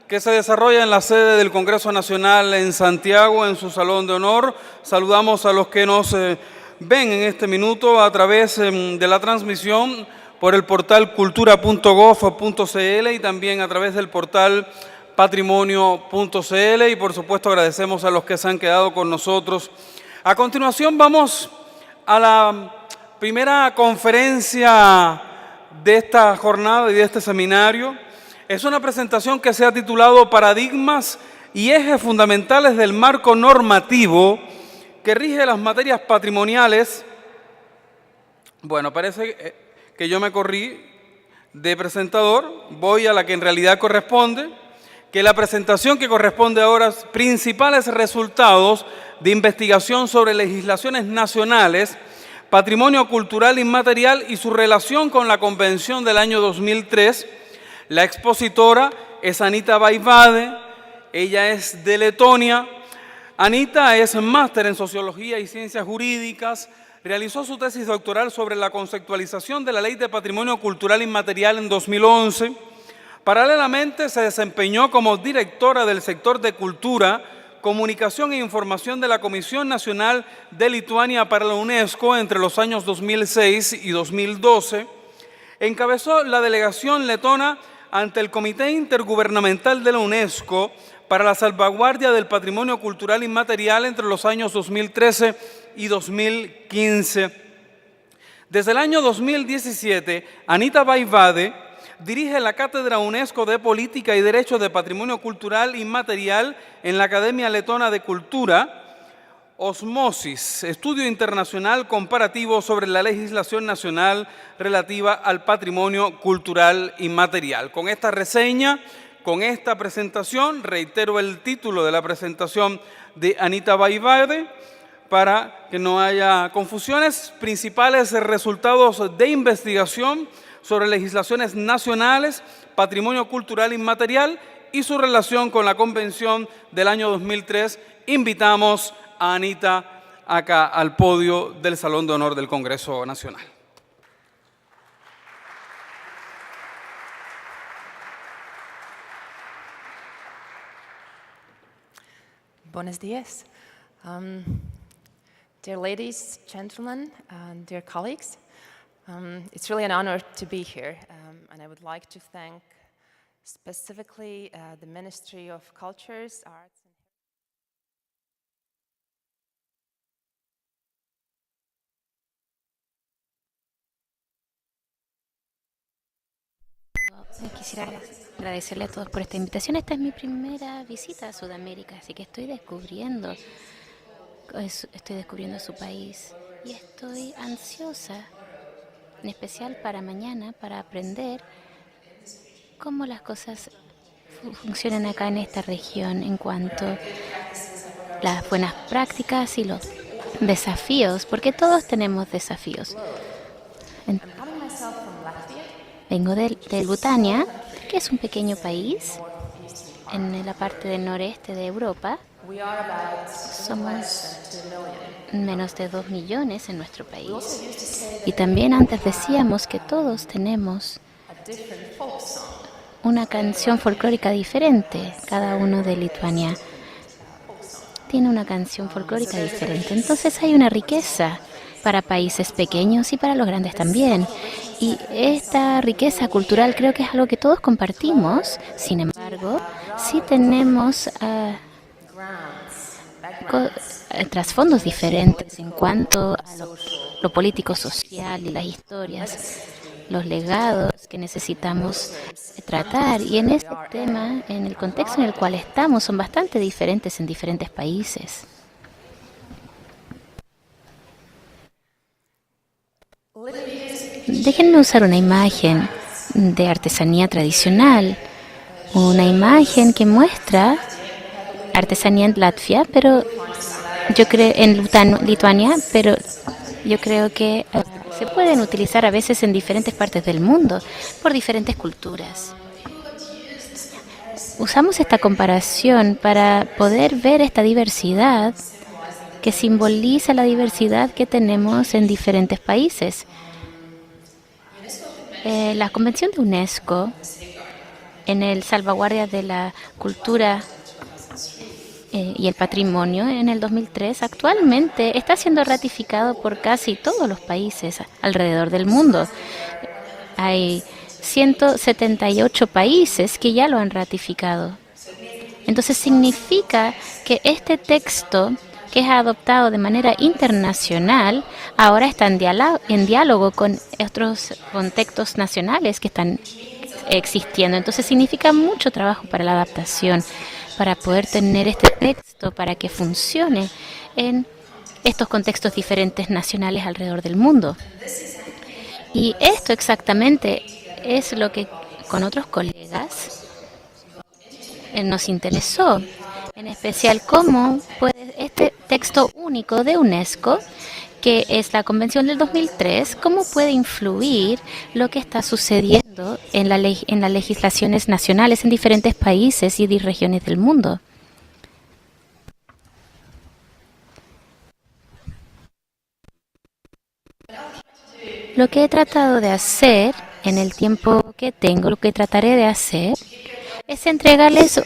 que se desarrolla en la sede del Congreso Nacional en Santiago, en su Salón de Honor. Saludamos a los que nos ven en este minuto a través de la transmisión por el portal cultura.gov.cl y también a través del portal patrimonio.cl, y por supuesto agradecemos a los que se han quedado con nosotros. A continuación vamos a la primera conferencia de esta jornada y de este seminario. Es una presentación que se ha titulado Paradigmas y ejes fundamentales del marco normativo que rige las materias patrimoniales. Bueno, parece que yo me corrí de presentador, voy a la que en realidad corresponde, que la presentación que corresponde ahora es principales resultados de investigación sobre legislaciones nacionales, patrimonio cultural inmaterial y su relación con la Convención del año 2003. La expositora es Anita Vaivade, ella es de Letonia. Anita es máster en Sociología y Ciencias Jurídicas, realizó su tesis doctoral sobre la conceptualización de la Ley de Patrimonio Cultural Inmaterial en 2011. Paralelamente se desempeñó como directora del sector de Cultura, Comunicación e Información de la Comisión Nacional de Lituania para la UNESCO entre los años 2006 y 2012. Encabezó la delegación letona ante el Comité Intergubernamental de la UNESCO para la salvaguardia del patrimonio cultural inmaterial entre los años 2013 y 2015. Desde el año 2017, Anita Vaivade dirige la Cátedra UNESCO de Política y Derecho de Patrimonio Cultural Inmaterial en la Academia Letona de Cultura. Osmosis, estudio internacional comparativo sobre la legislación nacional relativa al patrimonio cultural inmaterial. Con esta reseña, con esta presentación, reitero el título de la presentación de Anita Vaivade para que no haya confusiones: principales resultados de investigación sobre legislaciones nacionales, patrimonio cultural inmaterial y su relación con la Convención del año 2003. Invitamos a Anita acá al podio del Salón de Honor del Congreso Nacional. Buenos días. Dear ladies, gentlemen, dear colleagues, it's really an honor to be here, and I would like to thank specifically the Ministry of Cultures, Arts, Quisiera agradecerle a todos por esta invitación. Esta es mi primera visita a Sudamérica, así que estoy descubriendo su país y estoy ansiosa, en especial para mañana, para aprender cómo las cosas funcionan acá en esta región en cuanto a las buenas prácticas y los desafíos, porque todos tenemos desafíos. Vengo de Lituania, que es un pequeño país en la parte del noreste de Europa. Somos menos de 2 millones en nuestro país. Y también antes decíamos que todos tenemos una canción folclórica diferente. Cada uno de Lituania tiene una canción folclórica diferente. Entonces hay una riqueza para países pequeños y para los grandes también. Y esta riqueza cultural creo que es algo que todos compartimos. Sin embargo, sí tenemos trasfondos diferentes en cuanto a lo político, social y las historias, los legados que necesitamos tratar. Y en este tema, en el contexto en el cual estamos, son bastante diferentes en diferentes países. Déjenme usar una imagen de artesanía tradicional, una imagen que muestra artesanía en Latvia, pero yo creo en Lituania, pero yo creo que se pueden utilizar a veces en diferentes partes del mundo por diferentes culturas. Usamos esta comparación para poder ver esta diversidad que simboliza la diversidad que tenemos en diferentes países. La Convención de UNESCO en el salvaguardia de la cultura y el patrimonio en el 2003, actualmente está siendo ratificado por casi todos los países alrededor del mundo. Hay 178 países que ya lo han ratificado. Entonces significa que este texto, que es adoptado de manera internacional, ahora está en diálogo con otros contextos nacionales que están existiendo. Entonces significa mucho trabajo para la adaptación, para poder tener este texto, para que funcione en estos contextos diferentes nacionales alrededor del mundo. Y esto exactamente es lo que con otros colegas nos interesó, en especial cómo puede este texto único de UNESCO, que es la Convención del 2003, cómo puede influir lo que está sucediendo en las legislaciones nacionales en diferentes países y regiones del mundo. Lo que he tratado de hacer en el tiempo que tengo, lo que trataré de hacer, es entregarles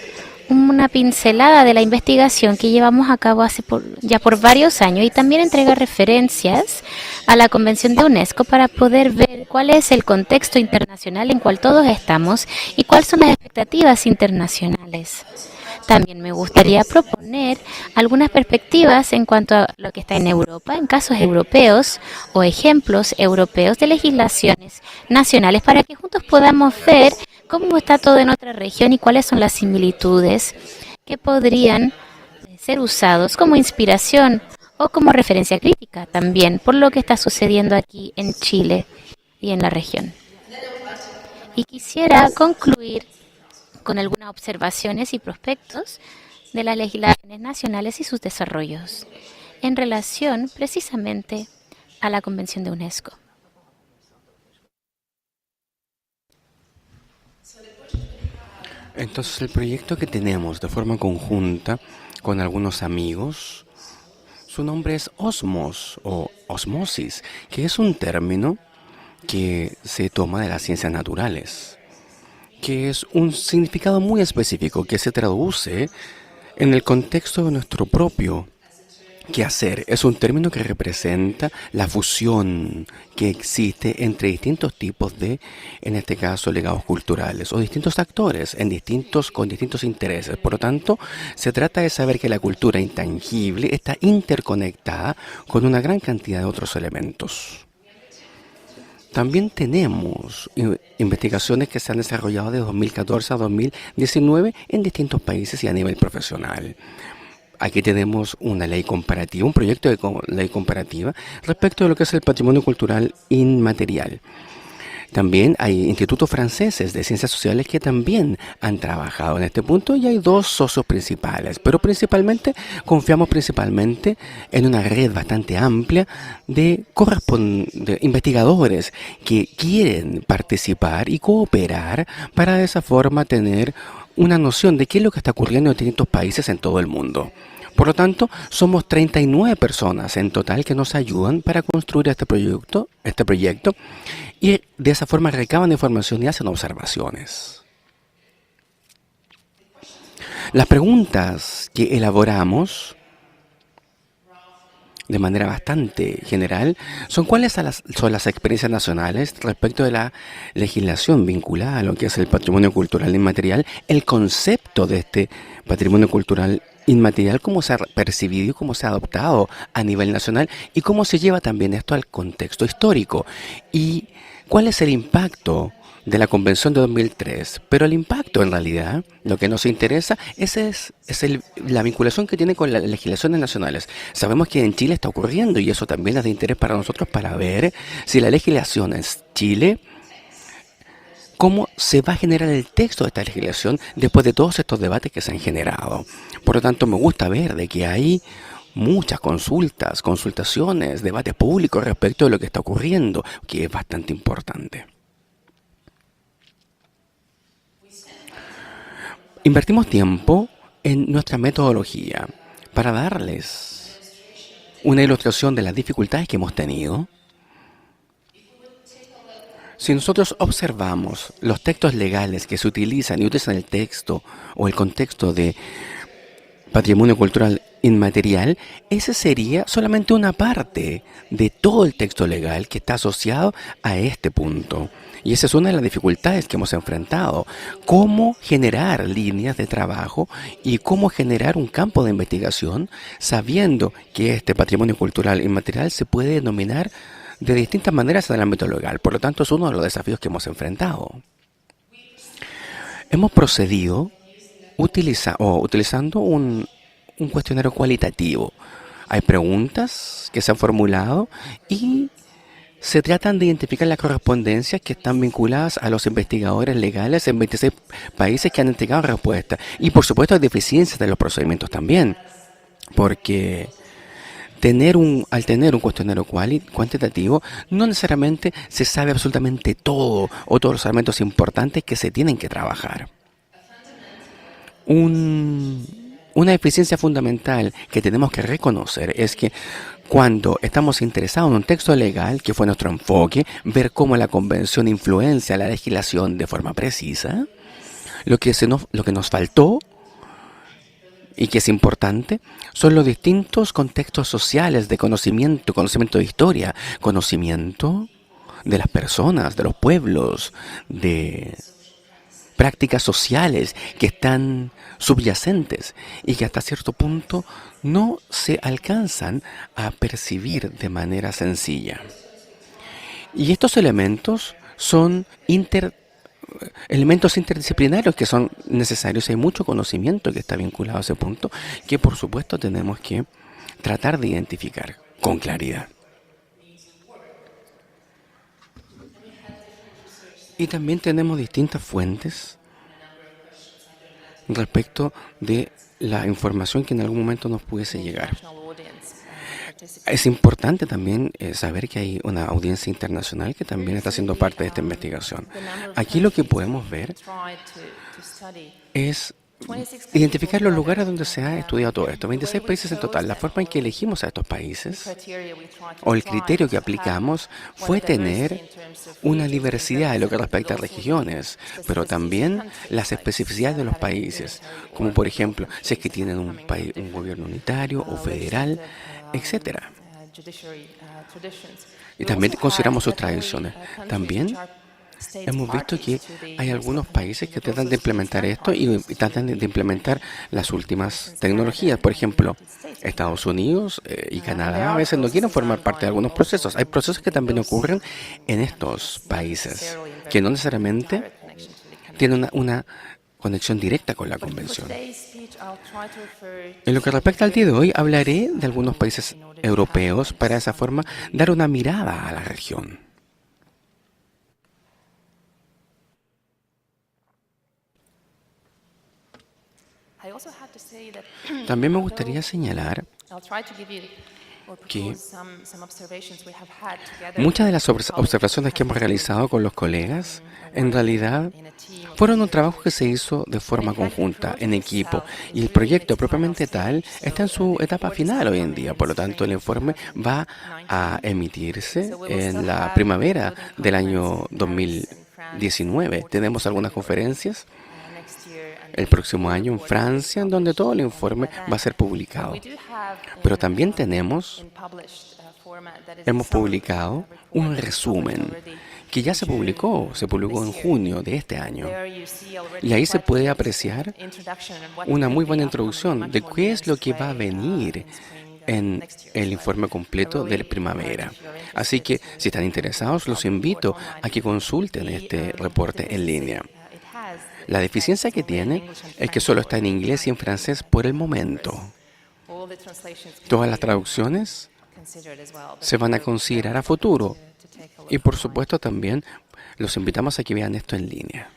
una pincelada de la investigación que llevamos a cabo ya por varios años y también entregar referencias a la Convención de UNESCO para poder ver cuál es el contexto internacional en cual todos estamos y cuáles son las expectativas internacionales. También me gustaría proponer algunas perspectivas en cuanto a lo que está en Europa, en casos europeos o ejemplos europeos de legislaciones nacionales para que juntos podamos ver cómo está todo en otra región y cuáles son las similitudes que podrían ser usados como inspiración o como referencia crítica también por lo que está sucediendo aquí en Chile y en la región. Y quisiera concluir con algunas observaciones y prospectos de las legislaciones nacionales y sus desarrollos en relación precisamente a la Convención de UNESCO. Entonces, el proyecto que tenemos de forma conjunta con algunos amigos, su nombre es Osmos o osmosis, que es un término que se toma de las ciencias naturales, que es un significado muy específico que se traduce en el contexto de nuestro propio quehacer. Es un término que representa la fusión que existe entre distintos tipos de, en este caso, legados culturales o distintos actores con distintos intereses. Por lo tanto, se trata de saber que la cultura intangible está interconectada con una gran cantidad de otros elementos. También tenemos investigaciones que se han desarrollado de 2014 a 2019 en distintos países y a nivel profesional. Aquí tenemos una ley comparativa, un proyecto de ley comparativa respecto de lo que es el patrimonio cultural inmaterial. También hay institutos franceses de ciencias sociales que también han trabajado en este punto y hay dos socios principales, pero confiamos principalmente en una red bastante amplia de investigadores que quieren participar y cooperar para de esa forma tener una noción de qué es lo que está ocurriendo en distintos países en todo el mundo. Por lo tanto, somos 39 personas en total que nos ayudan para construir este proyecto y de esa forma recaban información y hacen observaciones. Las preguntas que elaboramos de manera bastante general son cuáles son las experiencias nacionales respecto de la legislación vinculada a lo que es el patrimonio cultural inmaterial, el concepto de este patrimonio cultural inmaterial, cómo se ha percibido y cómo se ha adoptado a nivel nacional y cómo se lleva también esto al contexto histórico y cuál es el impacto de la Convención de 2003, pero el impacto en realidad, lo que nos interesa, la vinculación que tiene con las legislaciones nacionales. Sabemos que en Chile está ocurriendo y eso también es de interés para nosotros para ver si la legislación en Chile, cómo se va a generar el texto de esta legislación después de todos estos debates que se han generado. Por lo tanto, me gusta ver de que hay muchas consultaciones, debates públicos respecto de lo que está ocurriendo, que es bastante importante. Invertimos tiempo en nuestra metodología para darles una ilustración de las dificultades que hemos tenido. Si nosotros observamos los textos legales que se utilizan y utilizan el texto o el contexto de patrimonio cultural inmaterial, ese sería solamente una parte de todo el texto legal que está asociado a este punto. Y esa es una de las dificultades que hemos enfrentado. Cómo generar líneas de trabajo y cómo generar un campo de investigación sabiendo que este patrimonio cultural inmaterial se puede denominar de distintas maneras en el ámbito legal. Por lo tanto, es uno de los desafíos que hemos enfrentado. Hemos procedido utilizando un cuestionario cualitativo. Hay preguntas que se han formulado y se tratan de identificar las correspondencias que están vinculadas a los investigadores legales en 26 países que han entregado respuestas. Y por supuesto hay deficiencias de los procedimientos también, porque al tener un cuestionario cuantitativo, no necesariamente se sabe absolutamente todo o todos los elementos importantes que se tienen que trabajar. Una eficiencia fundamental que tenemos que reconocer es que cuando estamos interesados en un texto legal, que fue nuestro enfoque, ver cómo la convención influencia la legislación de forma precisa, lo que nos faltó y que es importante son los distintos contextos sociales de conocimiento de historia, conocimiento de las personas, de los pueblos, de prácticas sociales que están subyacentes y que hasta cierto punto no se alcanzan a percibir de manera sencilla. Y estos elementos son elementos interdisciplinarios que son necesarios. Hay mucho conocimiento que está vinculado a ese punto que por supuesto tenemos que tratar de identificar con claridad. Y también tenemos distintas fuentes respecto de la información que en algún momento nos pudiese llegar. Es importante también saber que hay una audiencia internacional que también está siendo parte de esta investigación. Aquí lo que podemos ver es identificar los lugares donde se ha estudiado todo esto. 26 países en total. La forma en que elegimos a estos países o el criterio que aplicamos fue tener una diversidad en lo que respecta a regiones, pero también las especificidades de los países, como por ejemplo, si es que tienen un gobierno unitario o federal, etcétera. Y también consideramos sus tradiciones. También hemos visto que hay algunos países que tratan de implementar esto y tratan de implementar las últimas tecnologías. Por ejemplo, Estados Unidos y Canadá a veces no quieren formar parte de algunos procesos. Hay procesos que también ocurren en estos países, que no necesariamente tienen una conexión directa con la convención. En lo que respecta al día de hoy, hablaré de algunos países europeos para de esa forma dar una mirada a la región. También me gustaría señalar que muchas de las observaciones que hemos realizado con los colegas en realidad fueron un trabajo que se hizo de forma conjunta, en equipo, y el proyecto propiamente tal está en su etapa final hoy en día. Por lo tanto, el informe va a emitirse en la primavera del año 2019. Tenemos algunas conferencias el próximo año en Francia, en donde todo el informe va a ser publicado. Pero también hemos publicado un resumen que ya se publicó en junio de este año. Y ahí se puede apreciar una muy buena introducción de qué es lo que va a venir en el informe completo de la primavera. Así que, si están interesados, los invito a que consulten este reporte en línea. La deficiencia que tiene es que solo está en inglés y en francés por el momento. Todas las traducciones se van a considerar a futuro. Y por supuesto también los invitamos a que vean esto en línea.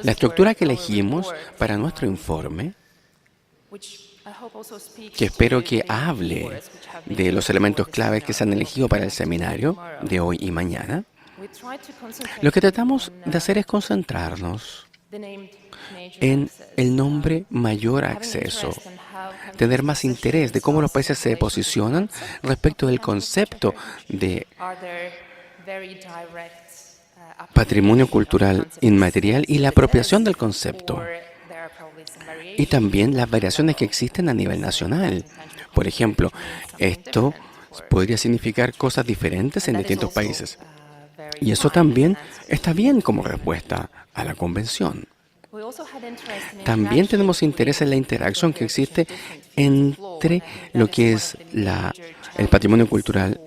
La estructura que elegimos para nuestro informe, que espero que hable de los elementos claves que se han elegido para el seminario de hoy y mañana, lo que tratamos de hacer es concentrarnos en el nombre mayor acceso, tener más interés de cómo los países se posicionan respecto del concepto de patrimonio cultural inmaterial y la apropiación del concepto. Y también las variaciones que existen a nivel nacional. Por ejemplo, esto podría significar cosas diferentes en distintos países. Y eso también está bien como respuesta a la convención. También tenemos interés en la interacción que existe entre lo que es el patrimonio cultural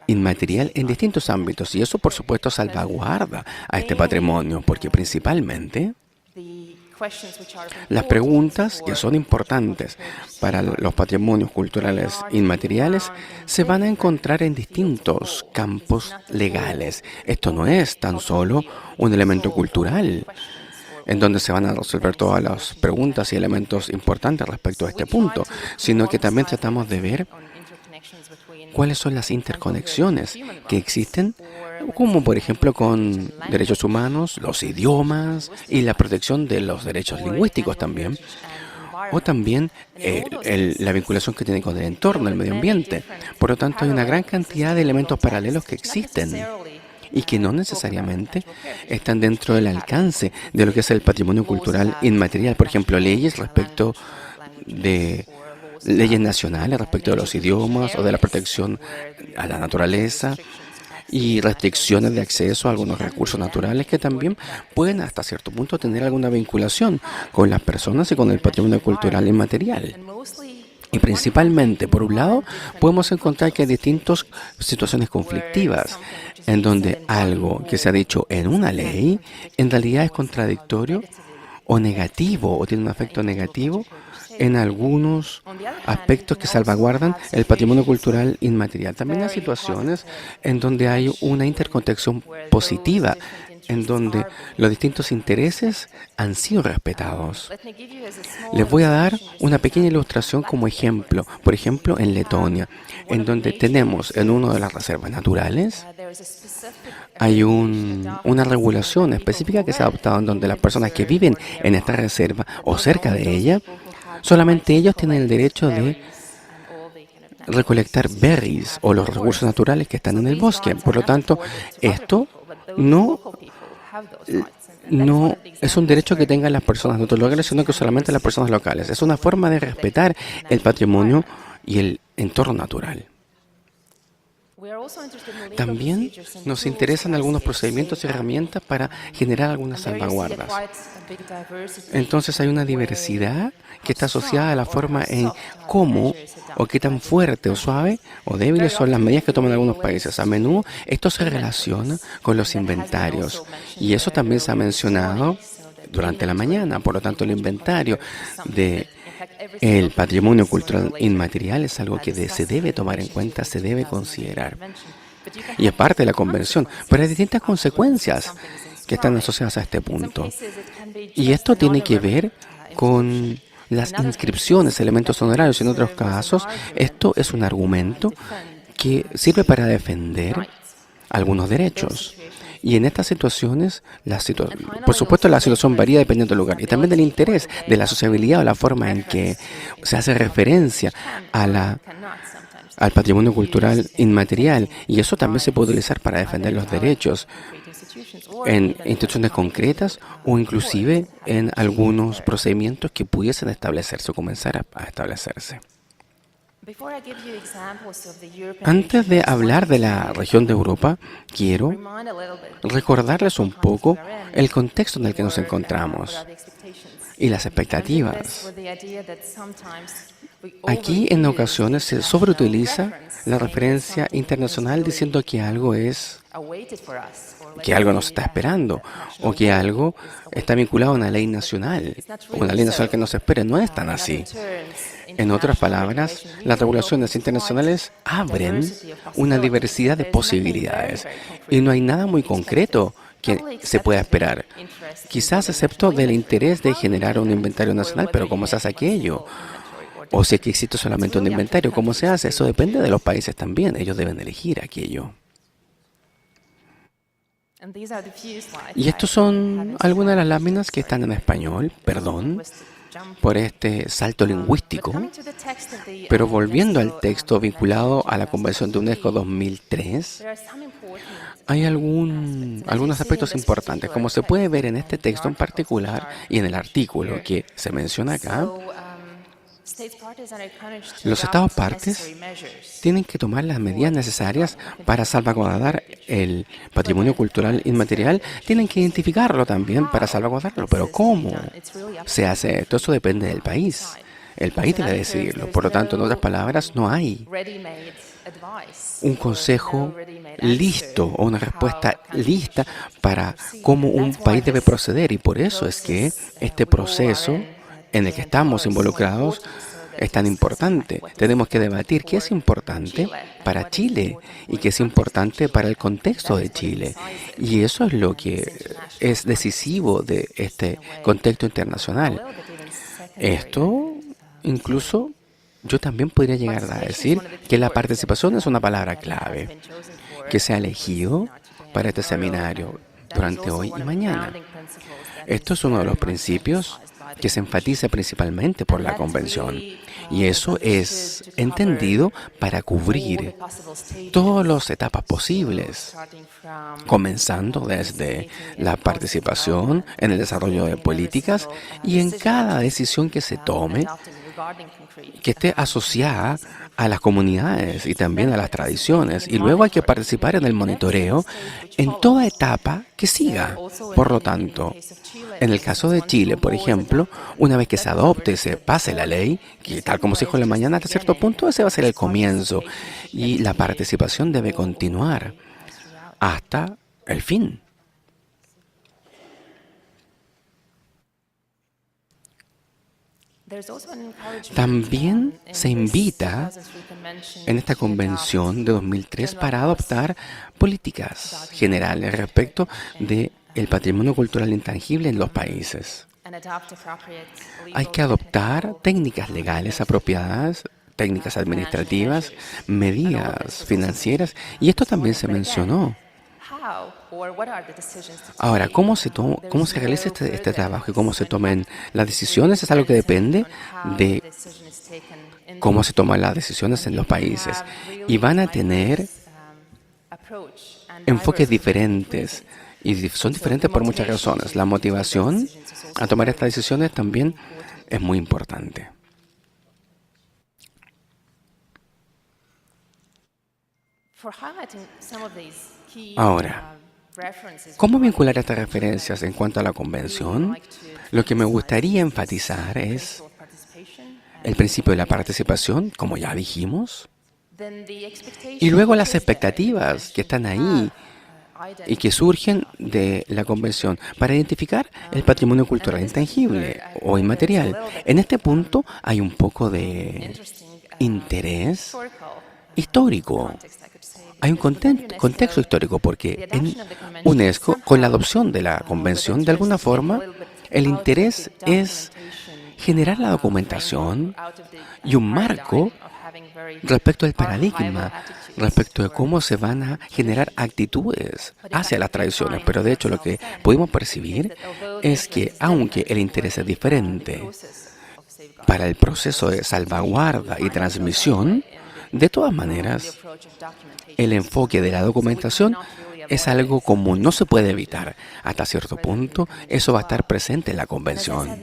inmaterial en distintos ámbitos. Y eso, por supuesto, salvaguarda a este patrimonio, porque principalmente las preguntas que son importantes para los patrimonios culturales inmateriales se van a encontrar en distintos campos legales. Esto no es tan solo un elemento cultural, en donde se van a resolver todas las preguntas y elementos importantes respecto a este punto, sino que también tratamos de ver cuáles son las interconexiones que existen, como por ejemplo con derechos humanos, los idiomas y la protección de los derechos lingüísticos también, o también la vinculación que tiene con el entorno, el medio ambiente. Por lo tanto, hay una gran cantidad de elementos paralelos que existen y que no necesariamente están dentro del alcance de lo que es el patrimonio cultural inmaterial. Por ejemplo, leyes nacionales respecto de los idiomas o de la protección a la naturaleza y restricciones de acceso a algunos recursos naturales que también pueden hasta cierto punto tener alguna vinculación con las personas y con el patrimonio cultural inmaterial. Y principalmente, por un lado, podemos encontrar que hay distintas situaciones conflictivas en donde algo que se ha dicho en una ley en realidad es contradictorio o negativo o tiene un efecto negativo en algunos aspectos que salvaguardan el patrimonio cultural inmaterial. También hay situaciones en donde hay una interconexión positiva, en donde los distintos intereses han sido respetados. Les voy a dar una pequeña ilustración como ejemplo. Por ejemplo, en Letonia, en donde tenemos en una de las reservas naturales, hay una regulación específica que se ha adoptado en donde las personas que viven en esta reserva o cerca de ella, solamente ellos tienen el derecho de recolectar berries o los recursos naturales que están en el bosque. Por lo tanto, esto no es un derecho que tengan las personas de otros lugares, sino que solamente las personas locales. Es una forma de respetar el patrimonio y el entorno natural. También nos interesan algunos procedimientos y herramientas para generar algunas salvaguardas. Entonces hay una diversidad que está asociada a la forma en cómo o qué tan fuerte o suave o débiles son las medidas que toman algunos países. A menudo esto se relaciona con los inventarios y eso también se ha mencionado durante la mañana. Por lo tanto, el inventario del patrimonio cultural inmaterial es algo que se debe tomar en cuenta, se debe considerar. Y es parte de la convención, pero hay distintas consecuencias que están asociadas a este punto. Y esto tiene que ver con las inscripciones, elementos honorarios. En otros casos, esto es un argumento que sirve para defender algunos derechos. Y en estas situaciones, por supuesto, la situación varía dependiendo del lugar y también del interés, de la sociabilidad o la forma en que se hace referencia al patrimonio cultural inmaterial. Y eso también se puede utilizar para defender los derechos en instituciones concretas o inclusive en algunos procedimientos que pudiesen establecerse o comenzar a establecerse. Antes de hablar de la región de Europa, quiero recordarles un poco el contexto en el que nos encontramos y las expectativas. Aquí, en ocasiones, se sobreutiliza la referencia internacional diciendo que algo nos está esperando o que algo está vinculado a una ley nacional o una ley nacional que nos espere. No es tan así. En otras palabras, las regulaciones internacionales abren una diversidad de posibilidades y no hay nada muy concreto que se pueda esperar. Quizás excepto del interés de generar un inventario nacional, pero ¿cómo se hace aquello? O si es que existe solamente un inventario, ¿cómo se hace? Eso depende de los países también. Ellos deben elegir aquello. Y estos son algunas de las láminas que están en español, perdón. por este salto lingüístico. Pero volviendo al texto vinculado a la Convención de UNESCO 2003, hay algunos aspectos importantes. Como se puede ver en este texto en particular y en el artículo que se menciona acá, los Estados partes tienen que tomar las medidas necesarias para salvaguardar el patrimonio cultural inmaterial, tienen que identificarlo también para salvaguardarlo. Pero ¿cómo se hace esto? Eso depende del país. El país debe decidirlo. Por lo tanto, en otras palabras, no hay un consejo listo o una respuesta lista para cómo un país debe proceder. Y por eso es que este proceso en el que estamos involucrados es tan importante. Tenemos que debatir qué es importante para Chile y qué es importante para el contexto de Chile. Y eso es lo que es decisivo de este contexto internacional. Esto, incluso, yo también podría llegar a decir que la participación es una palabra clave que se ha elegido para este seminario durante hoy y mañana. Esto es uno de los principios que se enfatiza principalmente por la Convención. Y eso es entendido para cubrir todas las etapas posibles, comenzando desde la participación en el desarrollo de políticas y en cada decisión que se tome que esté asociada a las comunidades y también a las tradiciones. Y luego hay que participar en el monitoreo en toda etapa que siga. Por lo tanto, en el caso de Chile, por ejemplo, una vez que se adopte y se pase la ley, que tal como se dijo en la mañana, hasta cierto punto ese va a ser el comienzo. Y la participación debe continuar hasta el fin. También se invita en esta convención de 2003 para adoptar políticas generales respecto del patrimonio cultural intangible en los países. Hay que adoptar técnicas legales apropiadas, técnicas administrativas, medidas financieras, y esto también se mencionó. Ahora, ¿cómo se realiza este trabajo y cómo se toman las decisiones? Es algo que depende de cómo se toman las decisiones en los países. Y van a tener enfoques diferentes. Y son diferentes por muchas razones. La motivación a tomar estas decisiones también es muy importante. Ahora, ¿cómo vincular estas referencias en cuanto a la convención? Lo que me gustaría enfatizar es el principio de la participación, como ya dijimos, y luego las expectativas que están ahí y que surgen de la convención para identificar el patrimonio cultural intangible o inmaterial. En este punto hay un poco de interés histórico. Hay un contexto histórico porque en UNESCO, con la adopción de la convención, de alguna forma, el interés es generar la documentación y un marco respecto al paradigma, respecto de cómo se van a generar actitudes hacia las tradiciones. Pero de hecho lo que pudimos percibir es que aunque el interés es diferente para el proceso de salvaguarda y transmisión, de todas maneras, el enfoque de la documentación es algo común, no se puede evitar. Hasta cierto punto, eso va a estar presente en la convención.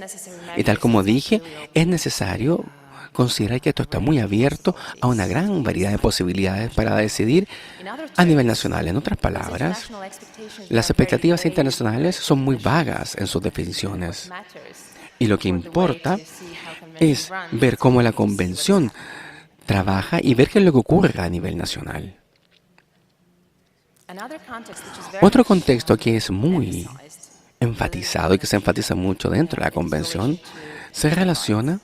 Y tal como dije, es necesario considerar que esto está muy abierto a una gran variedad de posibilidades para decidir a nivel nacional. En otras palabras, las expectativas internacionales son muy vagas en sus definiciones. Y lo que importa es ver cómo la convención trabaja y ver qué es lo que ocurre a nivel nacional. Otro contexto que es muy enfatizado y que se enfatiza mucho dentro de la convención se relaciona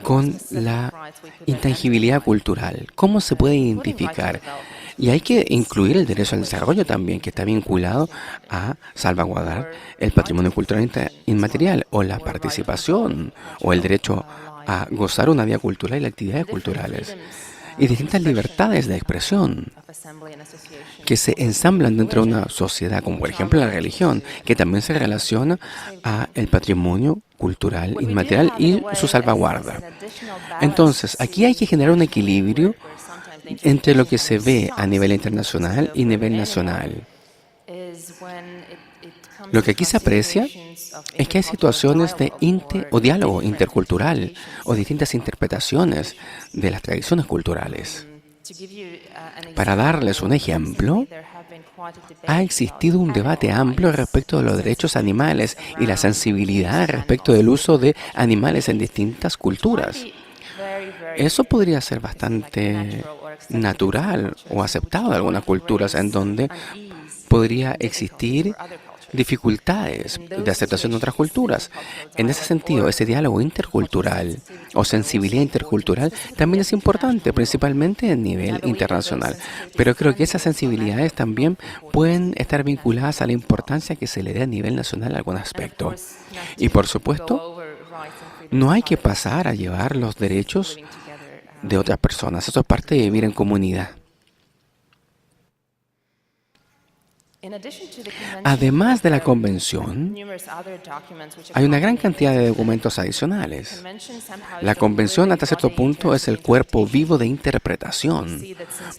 con la intangibilidad cultural. ¿Cómo se puede identificar? Y hay que incluir el derecho al desarrollo también, que está vinculado a salvaguardar el patrimonio cultural inmaterial, o la participación, o el derecho a gozar una vida cultural y las actividades culturales. y distintas libertades de expresión que se ensamblan dentro de una sociedad, como por ejemplo la religión, que también se relaciona a el patrimonio cultural inmaterial y su salvaguarda. Entonces, aquí hay que generar un equilibrio entre lo que se ve a nivel internacional y nivel nacional. Lo que aquí se aprecia es que hay situaciones de diálogo intercultural o distintas interpretaciones de las tradiciones culturales. Para darles un ejemplo, ha existido un debate amplio respecto de los derechos animales y la sensibilidad respecto del uso de animales en distintas culturas. Eso podría ser bastante natural o aceptado en algunas culturas en donde podría existir dificultades de aceptación de otras culturas. En ese sentido, ese diálogo intercultural o sensibilidad intercultural también es importante, principalmente a nivel internacional. Pero creo que esas sensibilidades también pueden estar vinculadas a la importancia que se le dé a nivel nacional a algún aspecto. Y por supuesto, no hay que pasar a llevar los derechos de otras personas. Eso es parte de vivir en comunidad. Además de la convención, hay una gran cantidad de documentos adicionales. La convención, hasta cierto punto, es el cuerpo vivo de interpretación.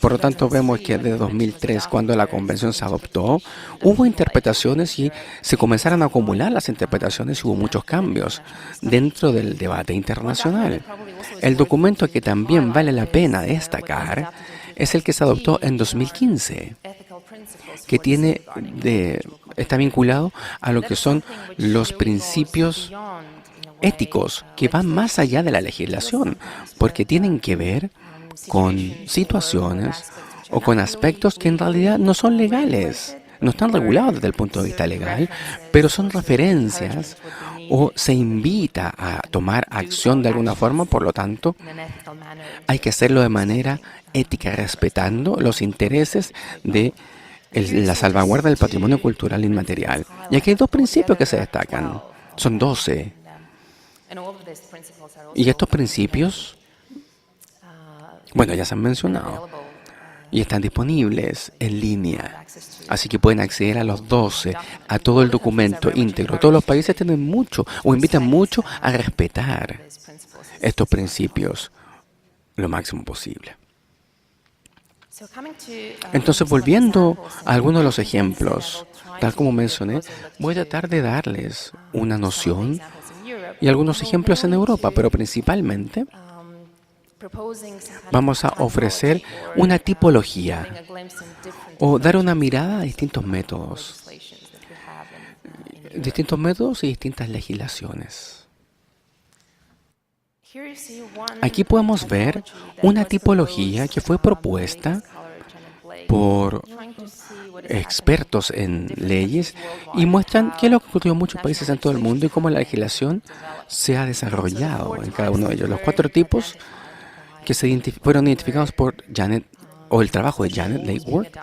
Por lo tanto, vemos que desde 2003, cuando la convención se adoptó, hubo interpretaciones y se comenzaron a acumular las interpretaciones y hubo muchos cambios dentro del debate internacional. El documento que también vale la pena destacar es el que se adoptó en 2015. Que está vinculado a lo que son los principios éticos que van más allá de la legislación, porque tienen que ver con situaciones o con aspectos que en realidad no son legales, no están regulados desde el punto de vista legal, pero son referencias o se invita a tomar acción de alguna forma, por lo tanto, hay que hacerlo de manera ética, respetando los intereses de la salvaguarda del patrimonio cultural inmaterial. Y aquí hay dos principios que se destacan. Son 12. Y estos principios, bueno, ya se han mencionado. Y están disponibles en línea. Así que pueden acceder a los 12, a todo el documento íntegro. Todos los países tienen mucho o invitan mucho a respetar estos principios lo máximo posible. Entonces, volviendo a algunos de los ejemplos, tal como mencioné, voy a tratar de darles una noción y algunos ejemplos en Europa, pero principalmente vamos a ofrecer una tipología o dar una mirada a distintos métodos y distintas legislaciones. Aquí podemos ver una tipología que fue propuesta por expertos en leyes y muestran qué es lo que ocurrió en muchos países en todo el mundo y cómo la legislación se ha desarrollado en cada uno de ellos. Los 4 tipos que fueron identificados por Janet, o el trabajo de Janet Lakeworth,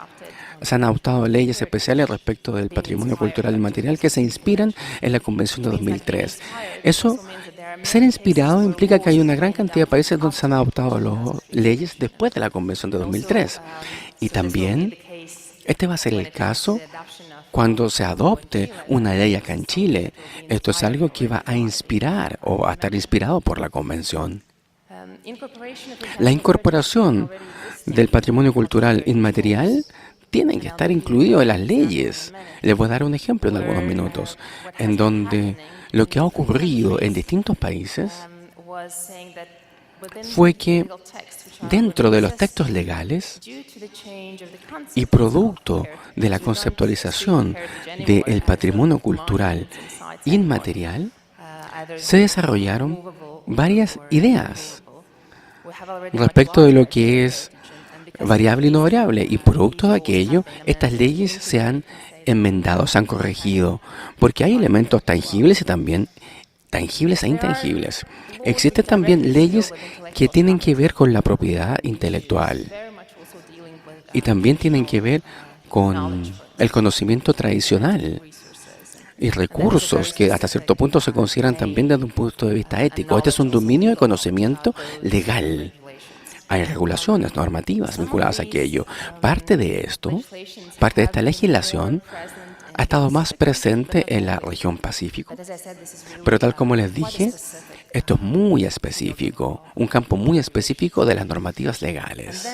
se han adoptado leyes especiales respecto del patrimonio cultural inmaterial que se inspiran en la Convención de 2003. Ser inspirado implica que hay una gran cantidad de países donde se han adoptado las leyes después de la Convención de 2003. Y también, este va a ser el caso cuando se adopte una ley acá en Chile. Esto es algo que va a inspirar o a estar inspirado por la Convención. La incorporación del patrimonio cultural inmaterial tiene que estar incluido en las leyes. Les voy a dar un ejemplo en algunos minutos, en donde lo que ha ocurrido en distintos países fue que dentro de los textos legales y producto de la conceptualización del patrimonio cultural inmaterial, se desarrollaron varias ideas respecto de lo que es variable y no variable, y producto de aquello, estas leyes se han enmendado, se han corregido, porque hay elementos tangibles y también tangibles e intangibles. Existen también leyes que tienen que ver con la propiedad intelectual y también tienen que ver con el conocimiento tradicional y recursos que hasta cierto punto se consideran también desde un punto de vista ético. Este es un dominio de conocimiento legal. hay regulaciones, normativas vinculadas a aquello. Parte de esto, parte de esta legislación, ha estado más presente en la región Pacífico. Pero tal como les dije, esto es muy específico, un campo muy específico de las normativas legales.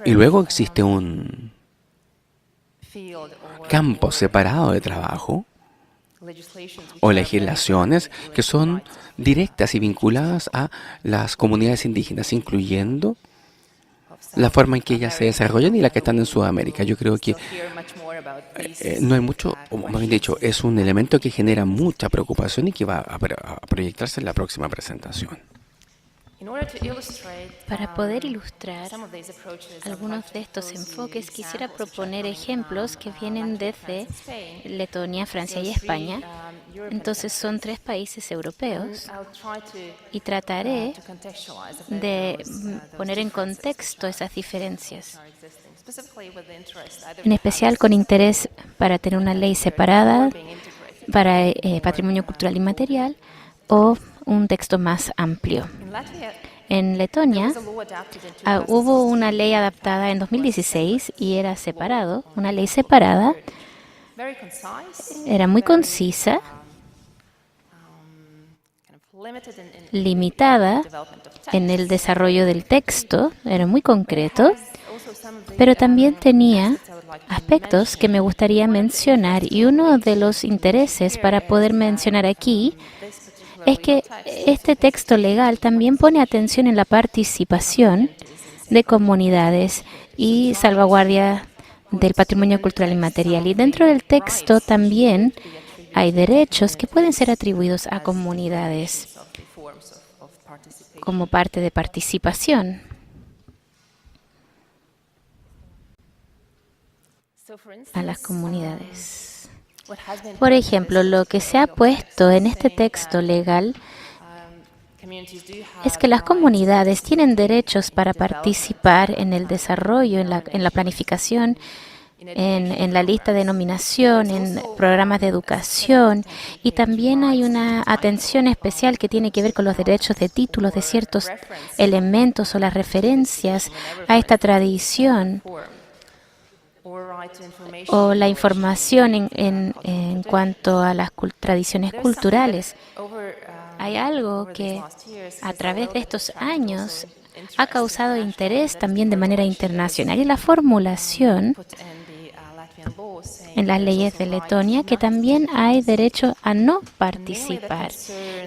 Y luego existe un campo separado de trabajo o legislaciones que son directas y vinculadas a las comunidades indígenas, incluyendo la forma en que ellas se desarrollan y la que están en Sudamérica. Yo creo que no hay mucho, o más bien dicho, es un elemento que genera mucha preocupación y que va a proyectarse en la próxima presentación. Para poder ilustrar algunos de estos enfoques, quisiera proponer ejemplos que vienen desde Letonia, Francia y España. Entonces son 3 países europeos y trataré de poner en contexto esas diferencias, en especial con interés para tener una ley separada para patrimonio cultural inmaterial o un texto más amplio. En Letonia hubo una ley adaptada en 2016 y era separado, una ley separada, era muy concisa, limitada en el desarrollo del texto, era muy concreto, pero también tenía aspectos que me gustaría mencionar, y uno de los intereses para poder mencionar aquí es que este texto legal también pone atención en la participación de comunidades y salvaguardia del patrimonio cultural inmaterial. Y dentro del texto también hay derechos que pueden ser atribuidos a comunidades como parte de participación. A las comunidades. Por ejemplo, lo que se ha puesto en este texto legal es que las comunidades tienen derechos para participar en el desarrollo, en la planificación, en la lista de nominación, en programas de educación, y también hay una atención especial que tiene que ver con los derechos de títulos de ciertos elementos o las referencias a esta tradición o la información en cuanto a las tradiciones culturales. Hay algo que a través de estos años ha causado interés también de manera internacional, y la formulación en las leyes de Letonia que también hay derecho a no participar.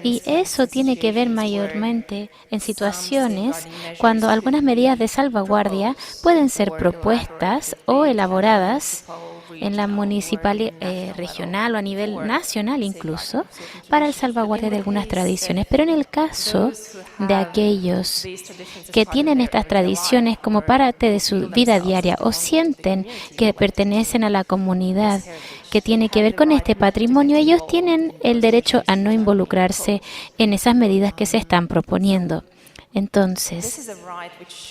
Y eso tiene que ver mayormente en situaciones cuando algunas medidas de salvaguardia pueden ser propuestas o elaboradas en la municipal, regional o a nivel nacional incluso, para el salvaguardia de algunas tradiciones. Pero en el caso de aquellos que tienen estas tradiciones como parte de su vida diaria o sienten que pertenecen a la comunidad que tiene que ver con este patrimonio, ellos tienen el derecho a no involucrarse en esas medidas que se están proponiendo. Entonces,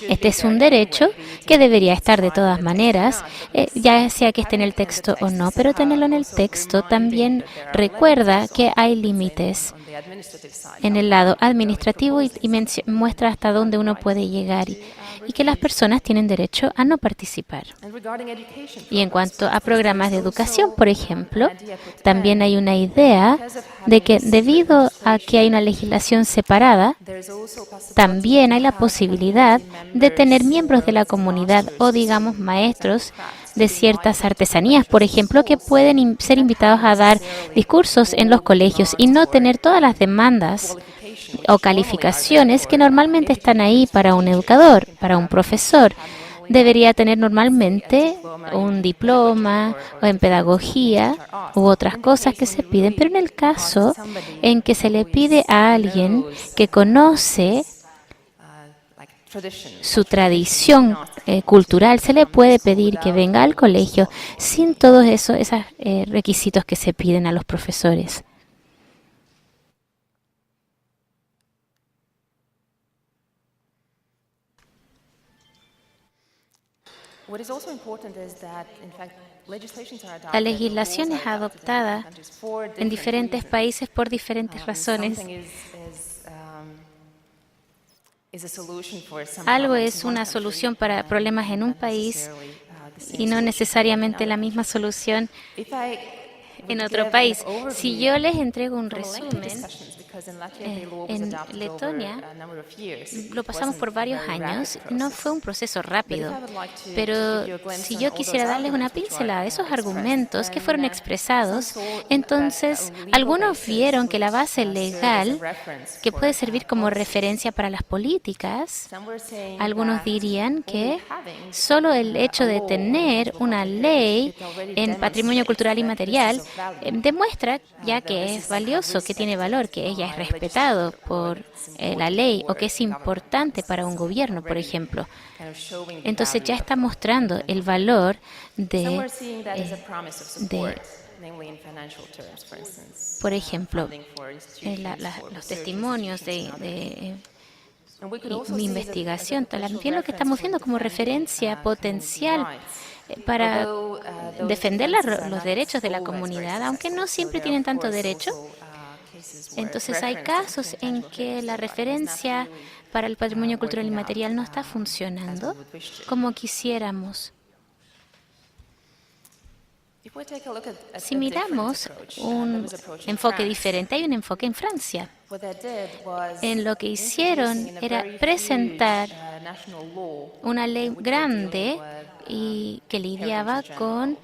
este es un derecho que debería estar de todas maneras, ya sea que esté en el texto o no, pero tenerlo en el texto también recuerda que hay límites en el lado administrativo y muestra hasta dónde uno puede llegar y que las personas tienen derecho a no participar. Y en cuanto a programas de educación, por ejemplo, también hay una idea de que debido a que hay una legislación separada, también hay la posibilidad de tener miembros de la comunidad o, digamos, maestros de ciertas artesanías, por ejemplo, que pueden ser invitados a dar discursos en los colegios y no tener todas las demandas o calificaciones que normalmente están ahí para un educador, para un profesor. Debería tener normalmente un diploma o en pedagogía u otras cosas que se piden, pero en el caso en que se le pide a alguien que conoce su tradición cultural, se le puede pedir que venga al colegio sin todos esos requisitos que se piden a los profesores. La legislación es adoptada en diferentes países por diferentes razones. Algo es una solución para problemas en un país y no necesariamente la misma solución en otro país. Si yo les entrego un resumen, en Letonia lo pasamos por varios años, no fue un proceso rápido, pero si yo quisiera darles una pincelada de esos argumentos que fueron expresados, entonces algunos vieron que la base legal, que puede servir como referencia para las políticas, algunos dirían que solo el hecho de tener una ley en patrimonio cultural inmaterial demuestra ya que es valioso, que tiene valor, que ella es respetado por la ley o que es importante para un gobierno, por ejemplo. Entonces ya está mostrando el valor de por ejemplo, los testimonios de mi investigación, también lo que estamos viendo como referencia potencial para defender los derechos de la comunidad, aunque no siempre tienen tanto derecho. Entonces hay casos en que la referencia para el patrimonio cultural inmaterial no está funcionando como quisiéramos. Si miramos un enfoque diferente, hay un enfoque en Francia. Lo que hicieron era presentar una ley grande y que lidiaba con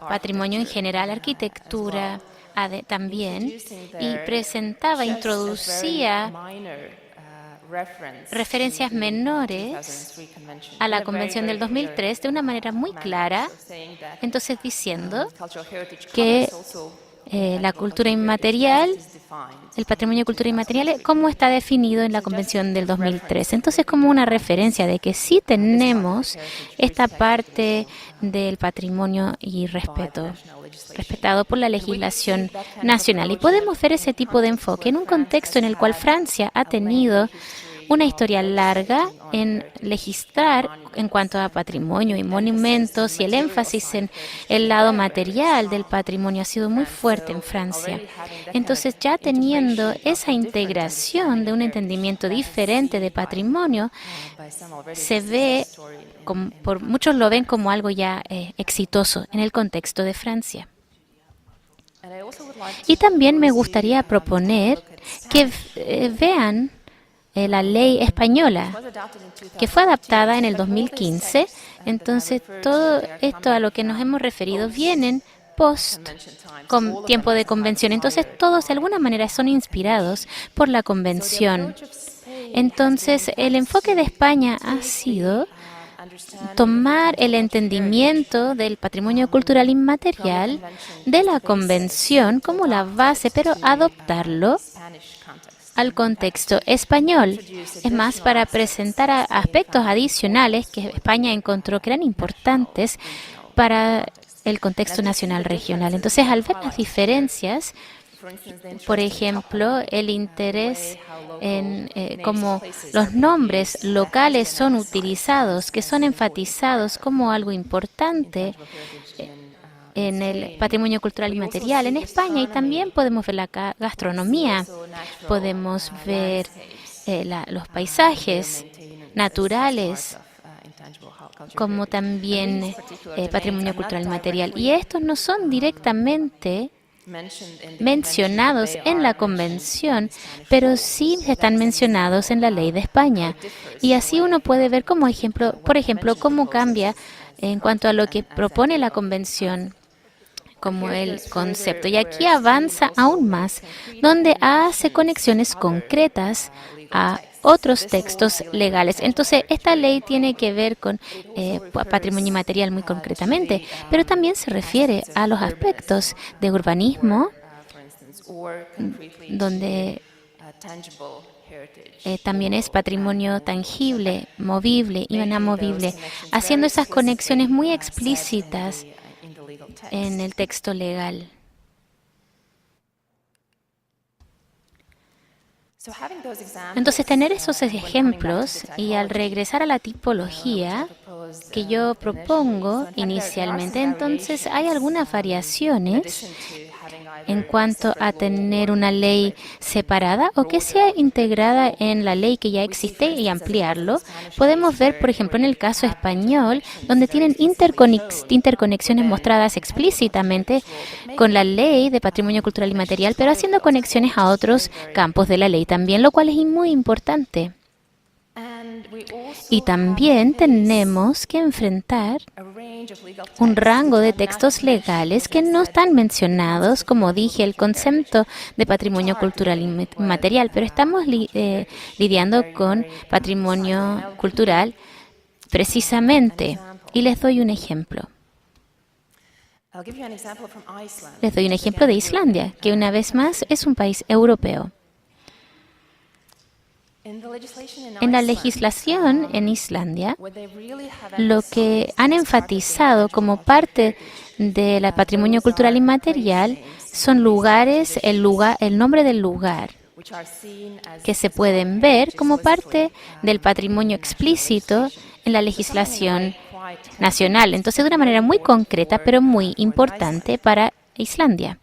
patrimonio en general, arquitectura también, y introducía referencias menores a la Convención del 2003 de una manera muy clara, entonces diciendo que la cultura inmaterial, el patrimonio de cultura inmaterial, cómo está definido en la Convención del 2003. Entonces, como una referencia de que sí tenemos esta parte del patrimonio y respetado por la legislación nacional. Y podemos ver ese tipo de enfoque en un contexto en el cual Francia ha tenido una historia larga en legislar en cuanto a patrimonio y monumentos, y el énfasis en el lado material del patrimonio ha sido muy fuerte en Francia. Entonces, ya teniendo esa integración de un entendimiento diferente de patrimonio, se ve, por muchos lo ven como algo ya exitoso en el contexto de Francia. Y también me gustaría proponer que vean la ley española, que fue adaptada en el 2015. Entonces, todo esto a lo que nos hemos referido vienen con tiempo de convención. Entonces, todos de alguna manera son inspirados por la convención. Entonces, el enfoque de España ha sido tomar el entendimiento del patrimonio cultural inmaterial de la convención como la base, pero adoptarlo al contexto español. Es más, para presentar aspectos adicionales que España encontró que eran importantes para el contexto nacional regional. Entonces, al ver las diferencias, por ejemplo, el interés en cómo los nombres locales son utilizados, que son enfatizados como algo importante en el patrimonio cultural inmaterial en España, y también podemos ver la gastronomía, podemos ver los paisajes naturales, como también patrimonio cultural inmaterial. Y estos no son directamente mencionados en la Convención, pero sí están mencionados en la Ley de España. Y así uno puede ver como ejemplo, por ejemplo, cómo cambia en cuanto a lo que propone la Convención como el concepto. Y aquí avanza aún más, donde hace conexiones concretas a otros textos legales. Entonces, esta ley tiene que ver con patrimonio inmaterial muy concretamente, pero también se refiere a los aspectos de urbanismo, donde también es patrimonio tangible, movible y inamovible, haciendo esas conexiones muy explícitas en el texto legal. Entonces, tener esos ejemplos y al regresar a la tipología que yo propongo inicialmente, entonces hay algunas variaciones en cuanto a tener una ley separada o que sea integrada en la ley que ya existe y ampliarlo. Podemos ver, por ejemplo, en el caso español, donde tienen interconexiones mostradas explícitamente con la ley de patrimonio cultural y material, pero haciendo conexiones a otros campos de la ley también, lo cual es muy importante. Y también tenemos que enfrentar un rango de textos legales que no están mencionados, como dije, el concepto de patrimonio cultural y material, pero estamos lidiando con patrimonio cultural precisamente. Y les doy un ejemplo. Les doy un ejemplo de Islandia, que una vez más es un país europeo. En la legislación en Islandia, lo que han enfatizado como parte del patrimonio cultural inmaterial son lugares, el nombre del lugar, que se pueden ver como parte del patrimonio explícito en la legislación nacional. Entonces, de una manera muy concreta, pero muy importante para Islandia.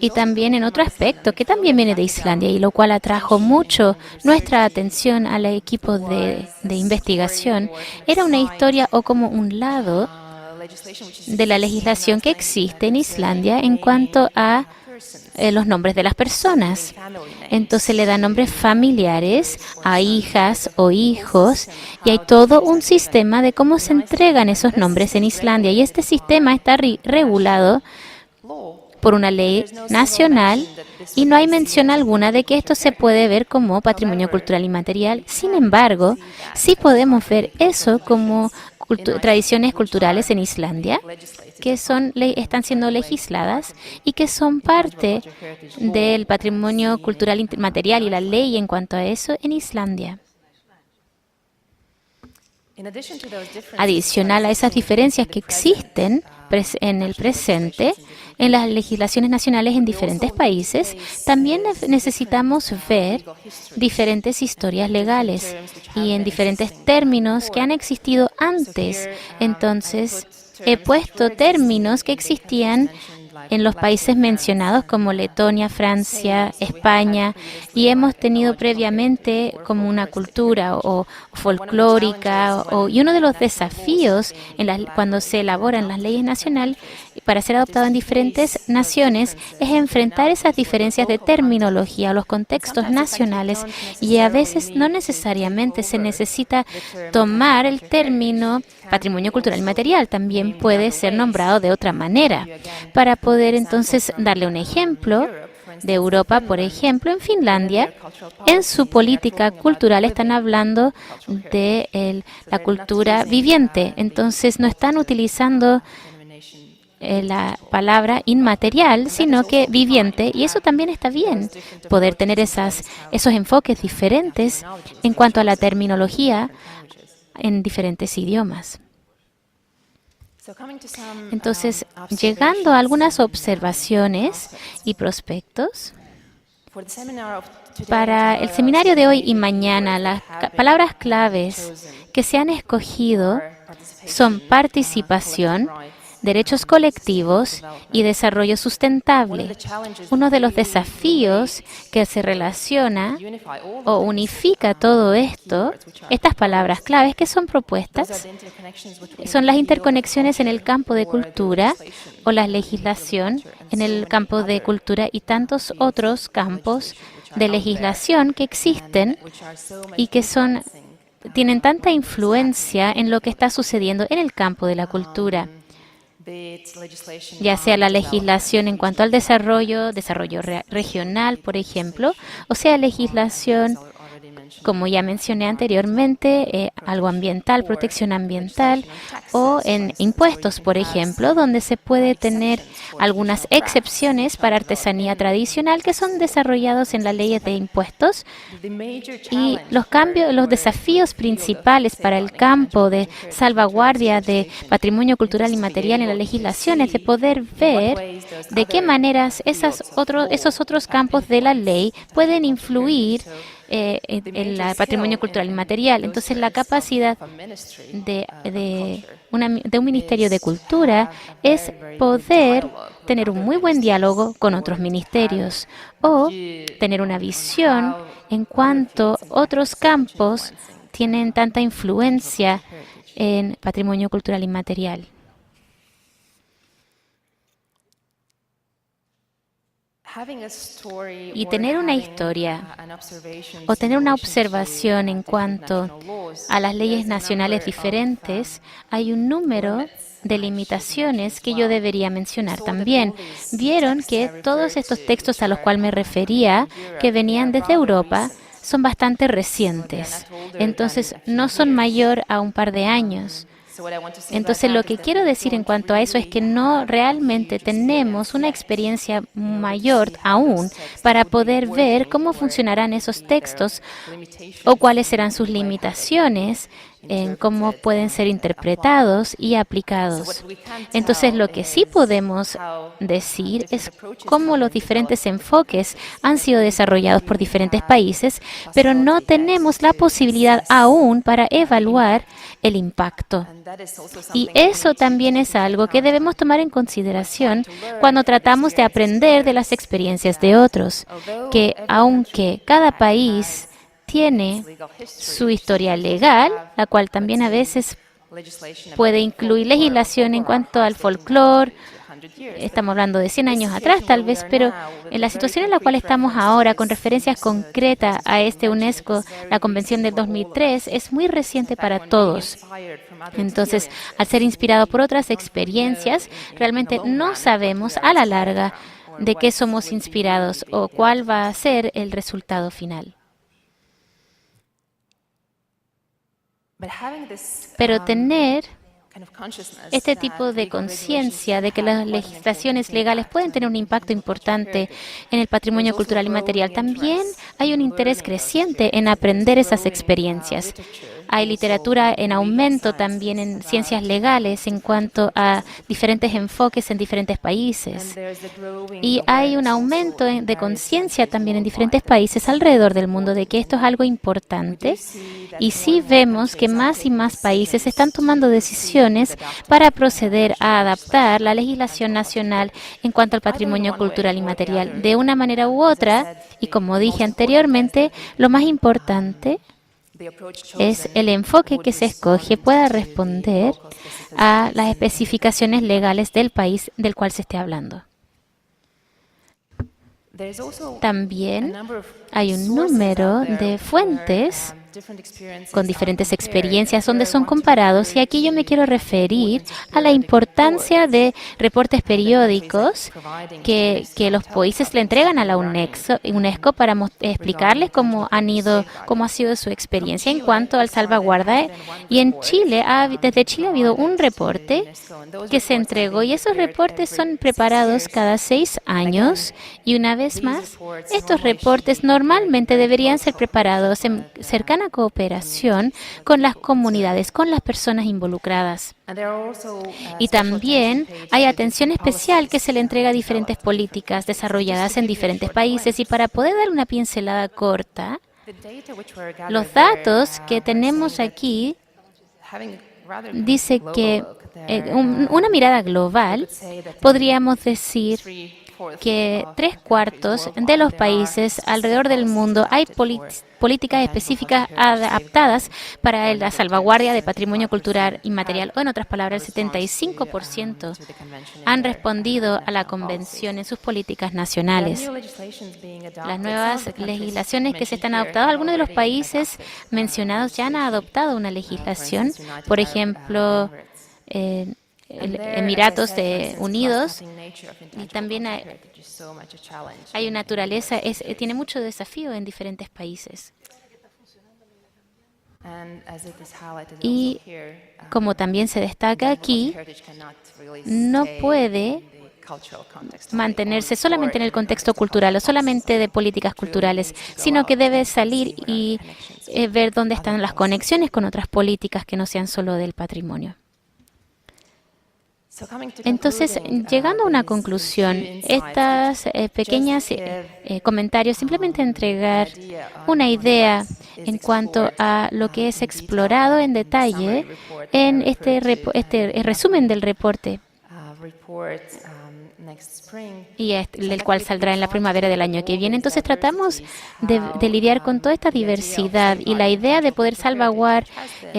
Y también en otro aspecto que también viene de Islandia y lo cual atrajo mucho nuestra atención al equipo de investigación, era una historia o como un lado de la legislación que existe en Islandia en cuanto a los nombres de las personas. Entonces le dan nombres familiares a hijas o hijos y hay todo un sistema de cómo se entregan esos nombres en Islandia y este sistema está regulado por una ley nacional y no hay mención alguna de que esto se puede ver como patrimonio cultural inmaterial. Sin embargo, sí podemos ver eso como tradiciones culturales en Islandia que están siendo legisladas y que son parte del patrimonio cultural inmaterial y la ley en cuanto a eso en Islandia. Adicional a esas diferencias que existen en el presente, en las legislaciones nacionales en diferentes países, también necesitamos ver diferentes historias legales y en diferentes términos que han existido antes. Entonces, he puesto términos que existían en los países mencionados como Letonia, Francia, España, y hemos tenido previamente como una cultura o folclórica, y uno de los desafíos cuando se elaboran las leyes nacionales para ser adoptado en diferentes naciones es enfrentar esas diferencias de terminología o los contextos nacionales y a veces no necesariamente se necesita tomar el término patrimonio cultural inmaterial, también puede ser nombrado de otra manera. Para poder entonces darle un ejemplo de Europa, por ejemplo, en Finlandia, en su política cultural están hablando de la cultura viviente, entonces no están utilizando la palabra inmaterial, sino que viviente, y eso también está bien, poder tener esos enfoques diferentes en cuanto a la terminología en diferentes idiomas. Entonces, llegando a algunas observaciones y prospectos, para el seminario de hoy y mañana, las palabras claves que se han escogido son participación, derechos colectivos y desarrollo sustentable. Uno de los desafíos que se relaciona o unifica todo esto, estas palabras claves que son propuestas, son las interconexiones en el campo de cultura o la legislación en el campo de cultura y tantos otros campos de legislación que existen y que tienen tanta influencia en lo que está sucediendo en el campo de la cultura, ya sea la legislación en cuanto al desarrollo regional, por ejemplo, o sea legislación como ya mencioné anteriormente, algo ambiental, protección ambiental, o en impuestos, por ejemplo, donde se puede tener algunas excepciones para artesanía tradicional que son desarrollados en las leyes de impuestos. Y los cambios, los desafíos principales para el campo de salvaguardia de patrimonio cultural inmaterial en la legislación es de poder ver de qué maneras esos otros campos de la ley pueden influir en el patrimonio cultural inmaterial. Entonces, la capacidad de un Ministerio de Cultura es poder tener un muy buen diálogo con otros ministerios o tener una visión en cuanto otros campos tienen tanta influencia en patrimonio cultural inmaterial. Y tener una historia o tener una observación en cuanto a las leyes nacionales diferentes, hay un número de limitaciones que yo debería mencionar también. Vieron que todos estos textos a los cuales me refería, que venían desde Europa, son bastante recientes. Entonces, no son mayor a un par de años. Entonces, lo que quiero decir en cuanto a eso es que no realmente tenemos una experiencia mayor aún para poder ver cómo funcionarán esos textos o cuáles serán sus limitaciones en cómo pueden ser interpretados y aplicados. Entonces, lo que sí podemos decir es cómo los diferentes enfoques han sido desarrollados por diferentes países, pero no tenemos la posibilidad aún para evaluar el impacto. Y eso también es algo que debemos tomar en consideración cuando tratamos de aprender de las experiencias de otros, que aunque cada país tiene su historia legal, la cual también a veces puede incluir legislación en cuanto al folclore. Estamos hablando de 100 años atrás tal vez, pero en la situación en la cual estamos ahora, con referencias concretas a este UNESCO, la Convención del 2003, es muy reciente para todos. Entonces, al ser inspirado por otras experiencias, realmente no sabemos a la larga de qué somos inspirados o cuál va a ser el resultado final. Pero tener este tipo de conciencia de que las legislaciones legales pueden tener un impacto importante en el patrimonio cultural inmaterial, también hay un interés creciente en aprender esas experiencias. Hay literatura en aumento también en ciencias legales en cuanto a diferentes enfoques en diferentes países. Y hay un aumento de conciencia también en diferentes países alrededor del mundo de que esto es algo importante. Y sí vemos que más y más países están tomando decisiones para proceder a adaptar la legislación nacional en cuanto al patrimonio cultural inmaterial de una manera u otra. Y como dije anteriormente, lo más importante es el enfoque que se escoge pueda responder a las especificaciones legales del país del cual se esté hablando. También hay un número de fuentes con diferentes experiencias donde son comparados, y aquí yo me quiero referir a la importancia de reportes periódicos que los países le entregan a la UNESCO para explicarles cómo ha sido su experiencia en cuanto al salvaguarda. Y en Chile, desde Chile ha habido un reporte que se entregó, y esos reportes son preparados cada 6 años, y una vez más, estos reportes normalmente deberían ser preparados en cercana cooperación con las comunidades, con las personas involucradas. Y también hay atención especial que se le entrega a diferentes políticas desarrolladas en diferentes países. Y para poder dar una pincelada corta, los datos que tenemos aquí dice que una mirada global, podríamos decir que 3/4 de los países alrededor del mundo hay políticas específicas adaptadas para la salvaguardia de patrimonio cultural inmaterial, o en otras palabras, el 75% han respondido a la Convención en sus políticas nacionales. Las nuevas legislaciones que se están adoptando, algunos de los países mencionados ya han adoptado una legislación, por ejemplo, Emiratos Unidos, y también hay una naturaleza, tiene mucho desafío en diferentes países. Y como también se destaca aquí, no puede mantenerse solamente en el contexto cultural o solamente de políticas culturales, sino que debe salir y ver dónde están las conexiones con otras políticas que no sean solo del patrimonio. Entonces, llegando a una conclusión, estas pequeñas comentarios simplemente entregar una idea en cuanto a lo que es explorado en detalle en este resumen del reporte y el cual saldrá en la primavera del año que viene. Entonces tratamos de lidiar con toda esta diversidad y la idea de poder salvaguardar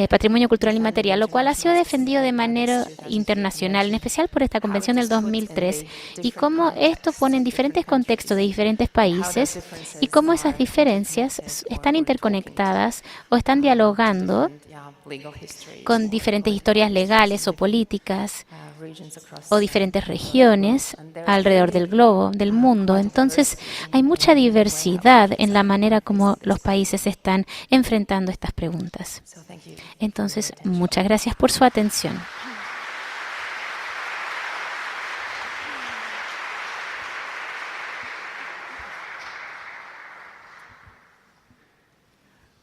patrimonio cultural inmaterial, lo cual ha sido defendido de manera internacional, en especial por esta convención del 2003, y cómo esto pone en diferentes contextos de diferentes países y cómo esas diferencias están interconectadas o están dialogando con diferentes historias legales o políticas o diferentes regiones alrededor del globo, del mundo. Entonces, hay mucha diversidad en la manera como los países están enfrentando estas preguntas. Entonces, muchas gracias por su atención.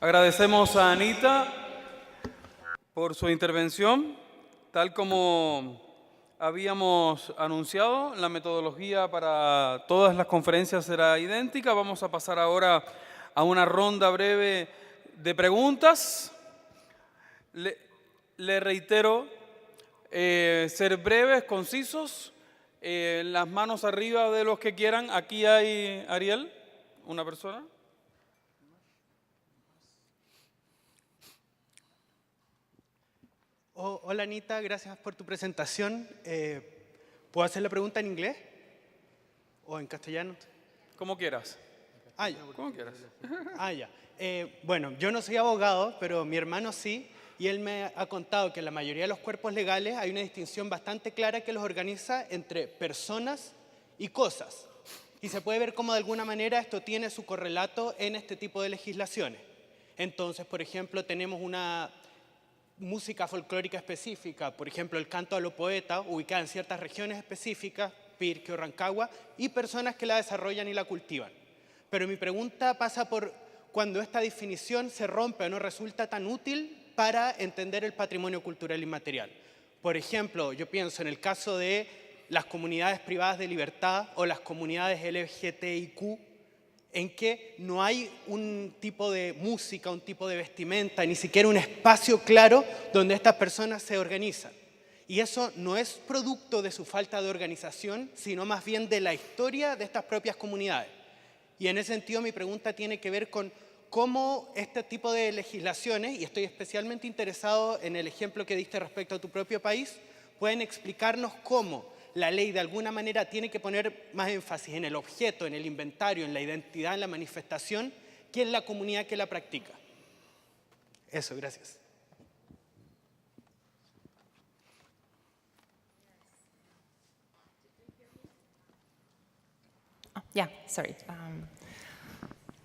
Agradecemos a Anita por su intervención. Tal como habíamos anunciado, la metodología para todas las conferencias será idéntica. Vamos a pasar ahora a una ronda breve de preguntas. Le reitero, ser breves, concisos, las manos arriba de los que quieran. Aquí hay Ariel, una persona. Hola Anita, gracias por tu presentación. ¿Puedo hacer la pregunta en inglés o en castellano? Como quieras. Ya. Como quieras. Ya. Bueno, yo no soy abogado, pero mi hermano sí, y él me ha contado que en la mayoría de los cuerpos legales hay una distinción bastante clara que los organiza entre personas y cosas. Y se puede ver cómo de alguna manera esto tiene su correlato en este tipo de legislaciones. Entonces, por ejemplo, tenemos una música folclórica específica, por ejemplo, el canto a los poetas, ubicada en ciertas regiones específicas, Pirque o Rancagua, y personas que la desarrollan y la cultivan. Pero mi pregunta pasa por cuando esta definición se rompe o no resulta tan útil para entender el patrimonio cultural inmaterial. Por ejemplo, yo pienso en el caso de las comunidades privadas de libertad o las comunidades LGTBIQ, en que no hay un tipo de música, un tipo de vestimenta, ni siquiera un espacio claro donde estas personas se organizan. Y eso no es producto de su falta de organización, sino más bien de la historia de estas propias comunidades. Y en ese sentido mi pregunta tiene que ver con cómo este tipo de legislaciones, y estoy especialmente interesado en el ejemplo que diste respecto a tu propio país, pueden explicarnos cómo la ley de alguna manera tiene que poner más énfasis en el objeto, en el inventario, en la identidad, en la manifestación, que en la comunidad que la practica. Eso, gracias. Yeah, sorry.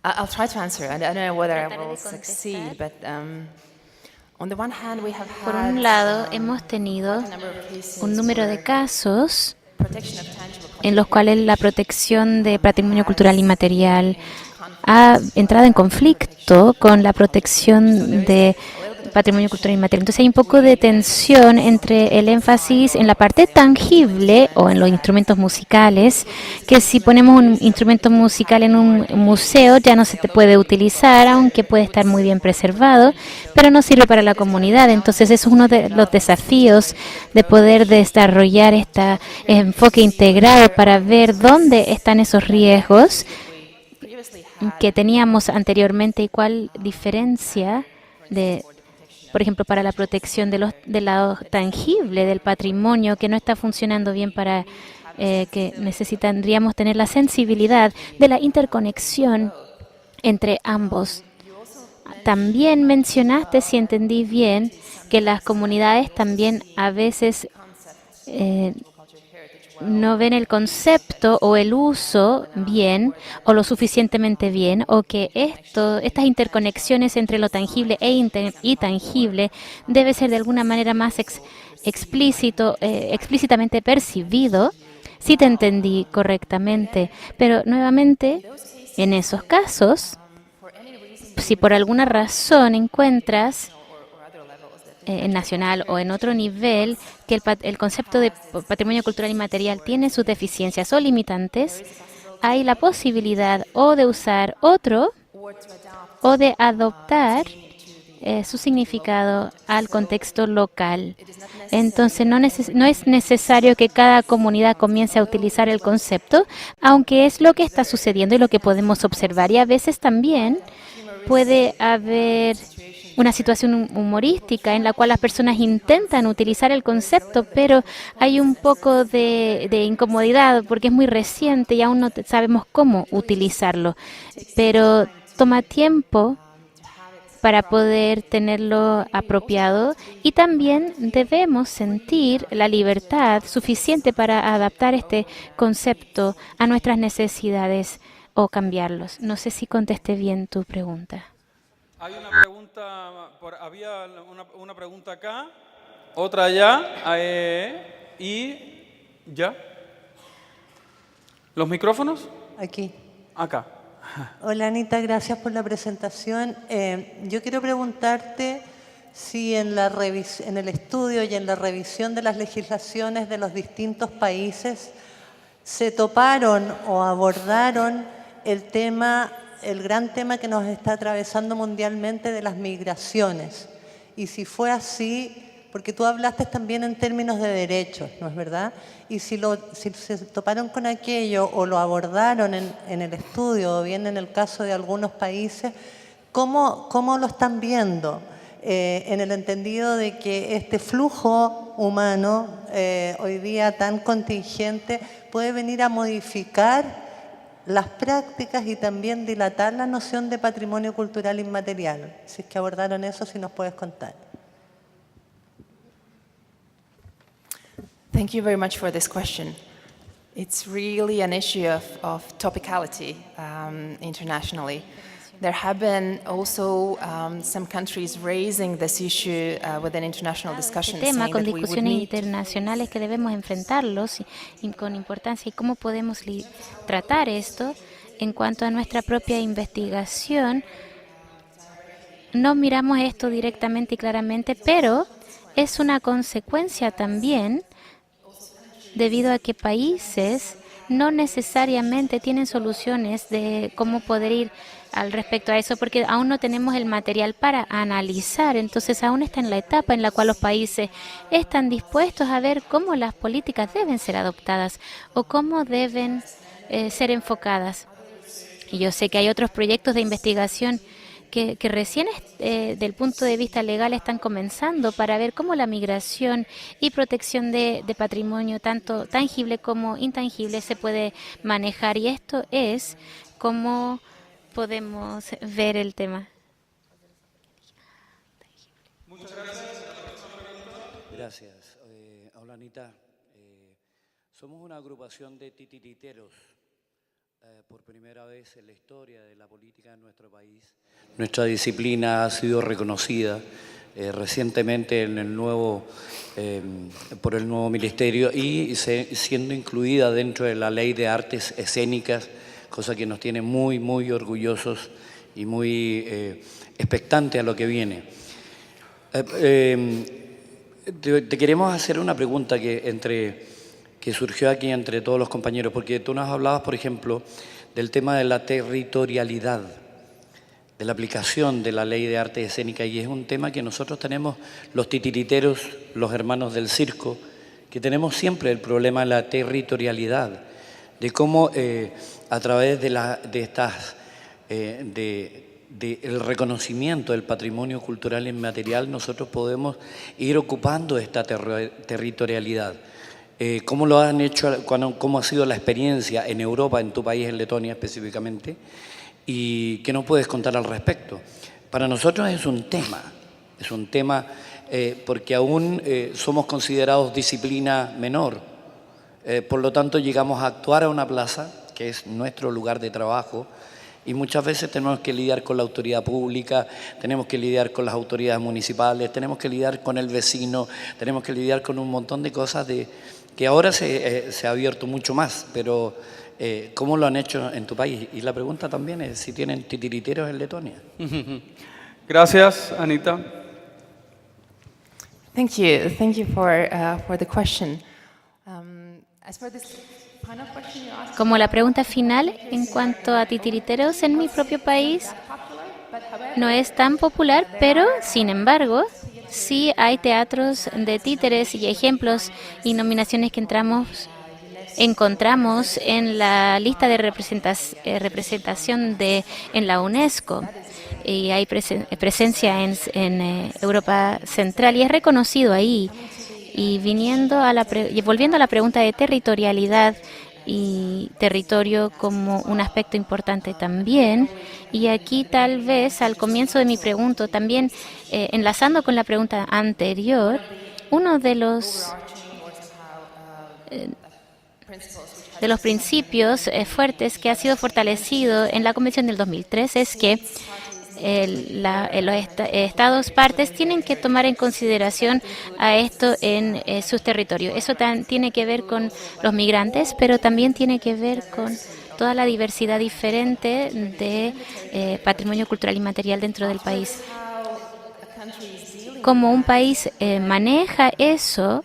I'll try to answer. I don't know whether I will succeed, but on the one hand, we have Por had un lado, hemos tenido un número de casos en los cuales la protección de patrimonio cultural inmaterial ha entrado en conflicto con la protección de patrimonio cultural inmaterial. Entonces hay un poco de tensión entre el énfasis en la parte tangible o en los instrumentos musicales, que si ponemos un instrumento musical en un museo ya no se te puede utilizar, aunque puede estar muy bien preservado, pero no sirve para la comunidad. Entonces eso es uno de los desafíos de poder desarrollar este enfoque integrado para ver dónde están esos riesgos que teníamos anteriormente y cuál diferencia de, por ejemplo, para la protección del lado tangible del patrimonio que no está funcionando bien, para que necesitaríamos tener la sensibilidad de la interconexión entre ambos. También mencionaste, si entendí bien, que las comunidades también a veces no ven el concepto o el uso bien o lo suficientemente bien, o que estas interconexiones entre lo tangible e intangible debe ser de alguna manera más explícitamente percibido. Sí te entendí correctamente, pero nuevamente, en esos casos, si por alguna razón encuentras nacional o en otro nivel que el concepto de patrimonio cultural inmaterial tiene sus deficiencias o limitantes, hay la posibilidad o de usar otro o de adoptar su significado al contexto local. Entonces, no es necesario que cada comunidad comience a utilizar el concepto, aunque es lo que está sucediendo y lo que podemos observar. Y a veces también puede haber una situación humorística en la cual las personas intentan utilizar el concepto, pero hay un poco de incomodidad porque es muy reciente y aún no sabemos cómo utilizarlo. Pero toma tiempo para poder tenerlo apropiado, y también debemos sentir la libertad suficiente para adaptar este concepto a nuestras necesidades o cambiarlos. No sé si contesté bien tu pregunta. Hay una pregunta, había una pregunta acá, otra allá, y ya. ¿Los micrófonos? Aquí. Acá. Hola Anita, gracias por la presentación. Yo quiero preguntarte si en el estudio y en la revisión de las legislaciones de los distintos países se toparon o abordaron el gran tema que nos está atravesando mundialmente de las migraciones. Y si fue así, porque tú hablaste también en términos de derechos, ¿no es verdad? Y si se toparon con aquello o lo abordaron en el estudio, o bien en el caso de algunos países, ¿cómo lo están viendo? En el entendido de que este flujo humano, hoy día tan contingente, puede venir a modificar las prácticas y también dilatar la noción de patrimonio cultural inmaterial. Si es que abordaron eso, si nos puedes contar. Thank you very much for this question. It's really an issue of topicality internationally. There have been also some countries raising this issue within international discussions. Este tema saying con that we would discusiones need internacionales que debemos enfrentarlos y con importancia, y cómo podemos tratar esto en cuanto a nuestra propia investigación. No miramos esto directamente y claramente, pero es una consecuencia también debido a que países no necesariamente tienen soluciones de cómo poder ir al respecto a eso, porque aún no tenemos el material para analizar. Entonces aún está en la etapa en la cual los países están dispuestos a ver cómo las políticas deben ser adoptadas o cómo deben ser enfocadas. Y yo sé que hay otros proyectos de investigación que recién del punto de vista legal están comenzando para ver cómo la migración y protección de patrimonio, tanto tangible como intangible, se puede manejar. Y esto es cómo podemos ver el tema. Muchas gracias. Gracias. Hola Anita. Somos una agrupación de titiriteros. Por primera vez en la historia de la política de nuestro país. Nuestra disciplina ha sido reconocida recientemente por el nuevo ministerio y siendo incluida dentro de la Ley de Artes Escénicas, cosa que nos tiene muy, muy orgullosos y muy expectantes a lo que viene. Te queremos hacer una pregunta que surgió aquí entre todos los compañeros, porque tú nos hablabas, por ejemplo, del tema de la territorialidad, de la aplicación de la Ley de Arte Escénica, y es un tema que nosotros tenemos, los titiriteros, los hermanos del circo, que tenemos siempre el problema de la territorialidad, de cómo a través del reconocimiento del patrimonio cultural inmaterial nosotros podemos ir ocupando esta territorialidad. ¿Cómo lo han hecho? ¿Cómo ha sido la experiencia en Europa, en tu país, en Letonia específicamente? ¿Y qué nos puedes contar al respecto? Para nosotros es un tema porque aún somos considerados disciplina menor. Por lo tanto, llegamos a actuar a una plaza, que es nuestro lugar de trabajo, y muchas veces tenemos que lidiar con la autoridad pública, tenemos que lidiar con las autoridades municipales, tenemos que lidiar con el vecino, tenemos que lidiar con un montón de cosas que ahora se ha abierto mucho más, pero ¿cómo lo han hecho en tu país? Y la pregunta también es si tienen titiriteros en Letonia. Gracias, Anita. Thank you for the question. As for this final question you asked, Como la pregunta final, en cuanto a titiriteros en mi propio país, no es tan popular, pero sin embargo, sí hay teatros de títeres y ejemplos y nominaciones que encontramos en la lista de representación en la UNESCO. Y hay presencia en Europa Central y es reconocido ahí. Y volviendo a la pregunta de territorialidad y territorio como un aspecto importante también, y aquí tal vez al comienzo de mi pregunta, también enlazando con la pregunta anterior, uno de los principios fuertes que ha sido fortalecido en la Convención del 2003 es que los estados partes tienen que tomar en consideración a esto en sus territorios. Eso tiene que ver con los migrantes, pero también tiene que ver con toda la diversidad diferente de patrimonio cultural y material dentro del país. Cómo un país maneja eso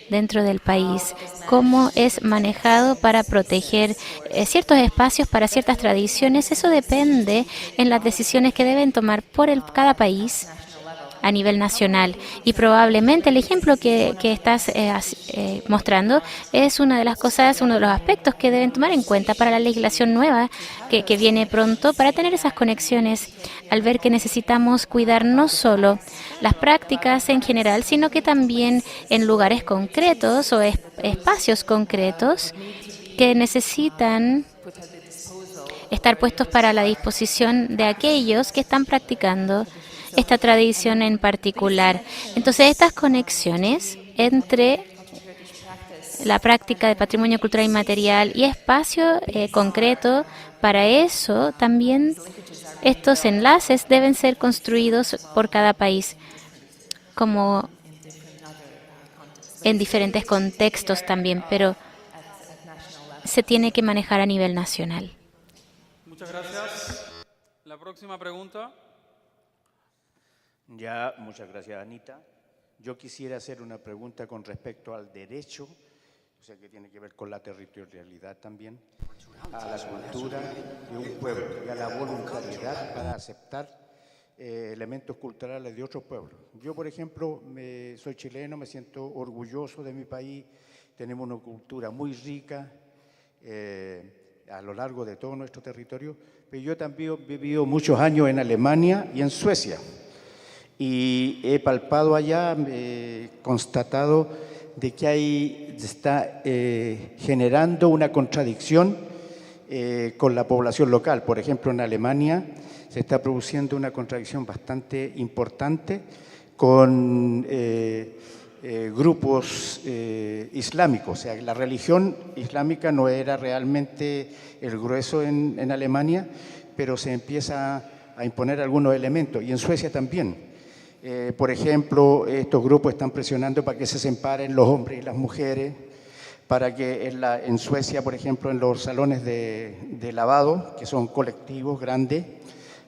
dentro del país, cómo es manejado para proteger ciertos espacios para ciertas tradiciones, eso depende en las decisiones que deben tomar por cada país a nivel nacional. Y probablemente el ejemplo que estás mostrando es una de las cosas, uno de los aspectos que deben tomar en cuenta para la legislación nueva que viene pronto, para tener esas conexiones, al ver que necesitamos cuidar no solo las prácticas en general, sino que también en lugares concretos o espacios concretos que necesitan estar puestos para la disposición de aquellos que están practicando esta tradición en particular. Entonces, estas conexiones entre la práctica de patrimonio cultural inmaterial y espacio concreto, para eso también estos enlaces deben ser construidos por cada país, como en diferentes contextos también, pero se tiene que manejar a nivel nacional. Muchas gracias. La próxima pregunta. Ya, muchas gracias, Anita. Yo quisiera hacer una pregunta con respecto al derecho, o sea, que tiene que ver con la territorialidad también, a la cultura de un pueblo y a la voluntariedad para aceptar elementos culturales de otros pueblos. Yo, por ejemplo, soy chileno, me siento orgulloso de mi país, tenemos una cultura muy rica a lo largo de todo nuestro territorio, pero yo también he vivido muchos años en Alemania y en Suecia. Y he palpado allá, constatado de que está generando una contradicción con la población local. Por ejemplo, en Alemania se está produciendo una contradicción bastante importante con grupos islámicos. O sea, la religión islámica no era realmente el grueso en Alemania, pero se empieza a imponer algunos elementos. Y en Suecia también. Por ejemplo, estos grupos están presionando para que se separen los hombres y las mujeres, para que en Suecia, por ejemplo, en los salones de lavado, que son colectivos grandes,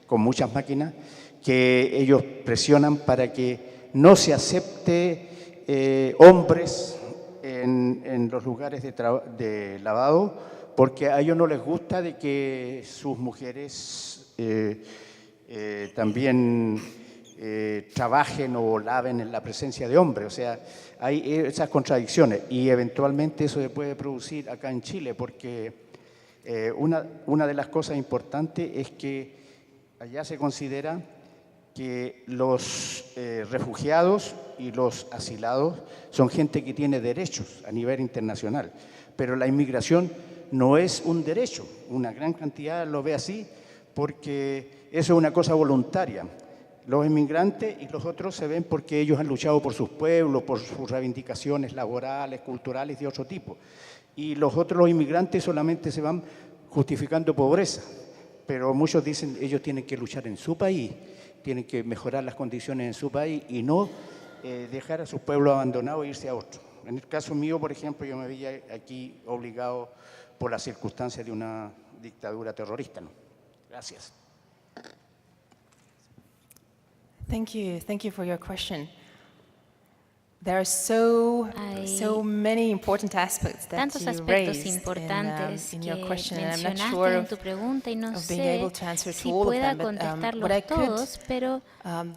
con muchas máquinas, que ellos presionan para que no se acepte hombres en los lugares de lavado, porque a ellos no les gusta de que sus mujeres también trabajen o laven en la presencia de hombres. O sea, hay esas contradicciones y eventualmente eso se puede producir acá en Chile, porque una de las cosas importantes es que allá se considera que los refugiados y los asilados son gente que tiene derechos a nivel internacional, pero la inmigración no es un derecho. Una gran cantidad lo ve así porque eso es una cosa voluntaria. Los inmigrantes y los otros se ven porque ellos han luchado por sus pueblos, por sus reivindicaciones laborales, culturales de otro tipo. Y los otros, los inmigrantes, solamente se van justificando pobreza. Pero muchos dicen ellos tienen que luchar en su país, tienen que mejorar las condiciones en su país y no dejar a sus pueblos abandonados e irse a otro. En el caso mío, por ejemplo, yo me veía aquí obligado por las circunstancias de una dictadura terrorista, ¿no? Gracias. Thank you for your question. There are so many important aspects that Tantos you aspectos raised importantes in que your question, and I'm not mencionaste sure en tu pregunta y no of being sé able to answer si to all of pueda them, but what I contestarlos could todos, pero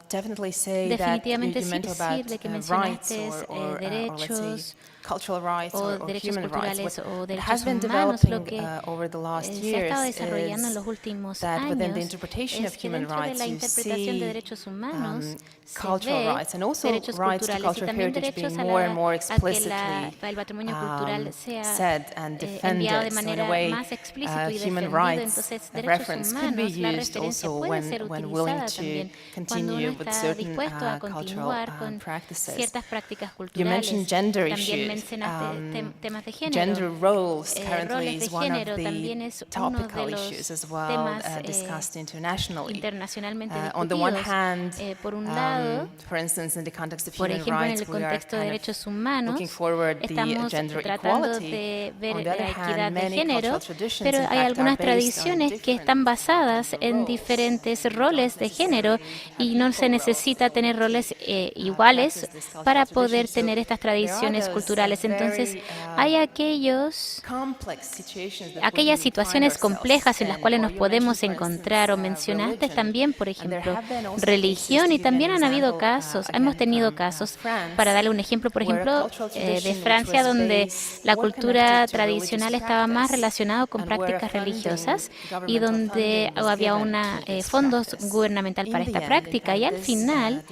definitely say that definitivamente you sí meant about decir de que rights mencionaste or let's say derechos cultural rights o or derechos human culturales rights. o What derechos has been humanos, lo developing que over the last se ha estado years desarrollando en is los últimos that within the años interpretation of es que human dentro de rights la you interpretación de see derechos humanos se cultural ve rights and also derechos rights to culturales y cultural también heritage derechos being a, more and more a que explicitly el patrimonio cultural sea said and enviado de defended. So in a manera way, más explícito y human defendido. rights Entonces, a derechos reference could be humanos, la used referencia also puede ser when willing utilizada to también cuando uno continue with está certain dispuesto a cultural continuar con practices. ciertas prácticas You culturales. mentioned gender También issues. mencionaste temas de Gender género. roles currently Roles de is one of género también the es uno de topical los issues as well temas discussed internationally. internacionalmente On the one discutidos. hand, Por un lado, for instance, in the context of por human ejemplo, en rights, el we are contexto de kind derechos of humanos, looking forward the estamos gender tratando equality. de ver On the la other equidad hand, de many género, cultural traditions, pero in hay fact, are algunas based on tradiciones que different están basadas gender en roles. diferentes You don't roles de género necessarily y have no se equal roles necesita in tener order roles to, iguales practice these cultural para poder traditions. So tener estas there are tradiciones those, culturales. Entonces, very, hay aquellas situaciones complejas en las cuales nos podemos encontrar, o mencionaste también, por ejemplo, religión, y también han habido casos, hemos tenido casos, para darle un ejemplo, por ejemplo, de Francia, donde la cultura tradicional estaba más relacionada con prácticas religiosas y donde había fondos gubernamental para esta práctica, y al final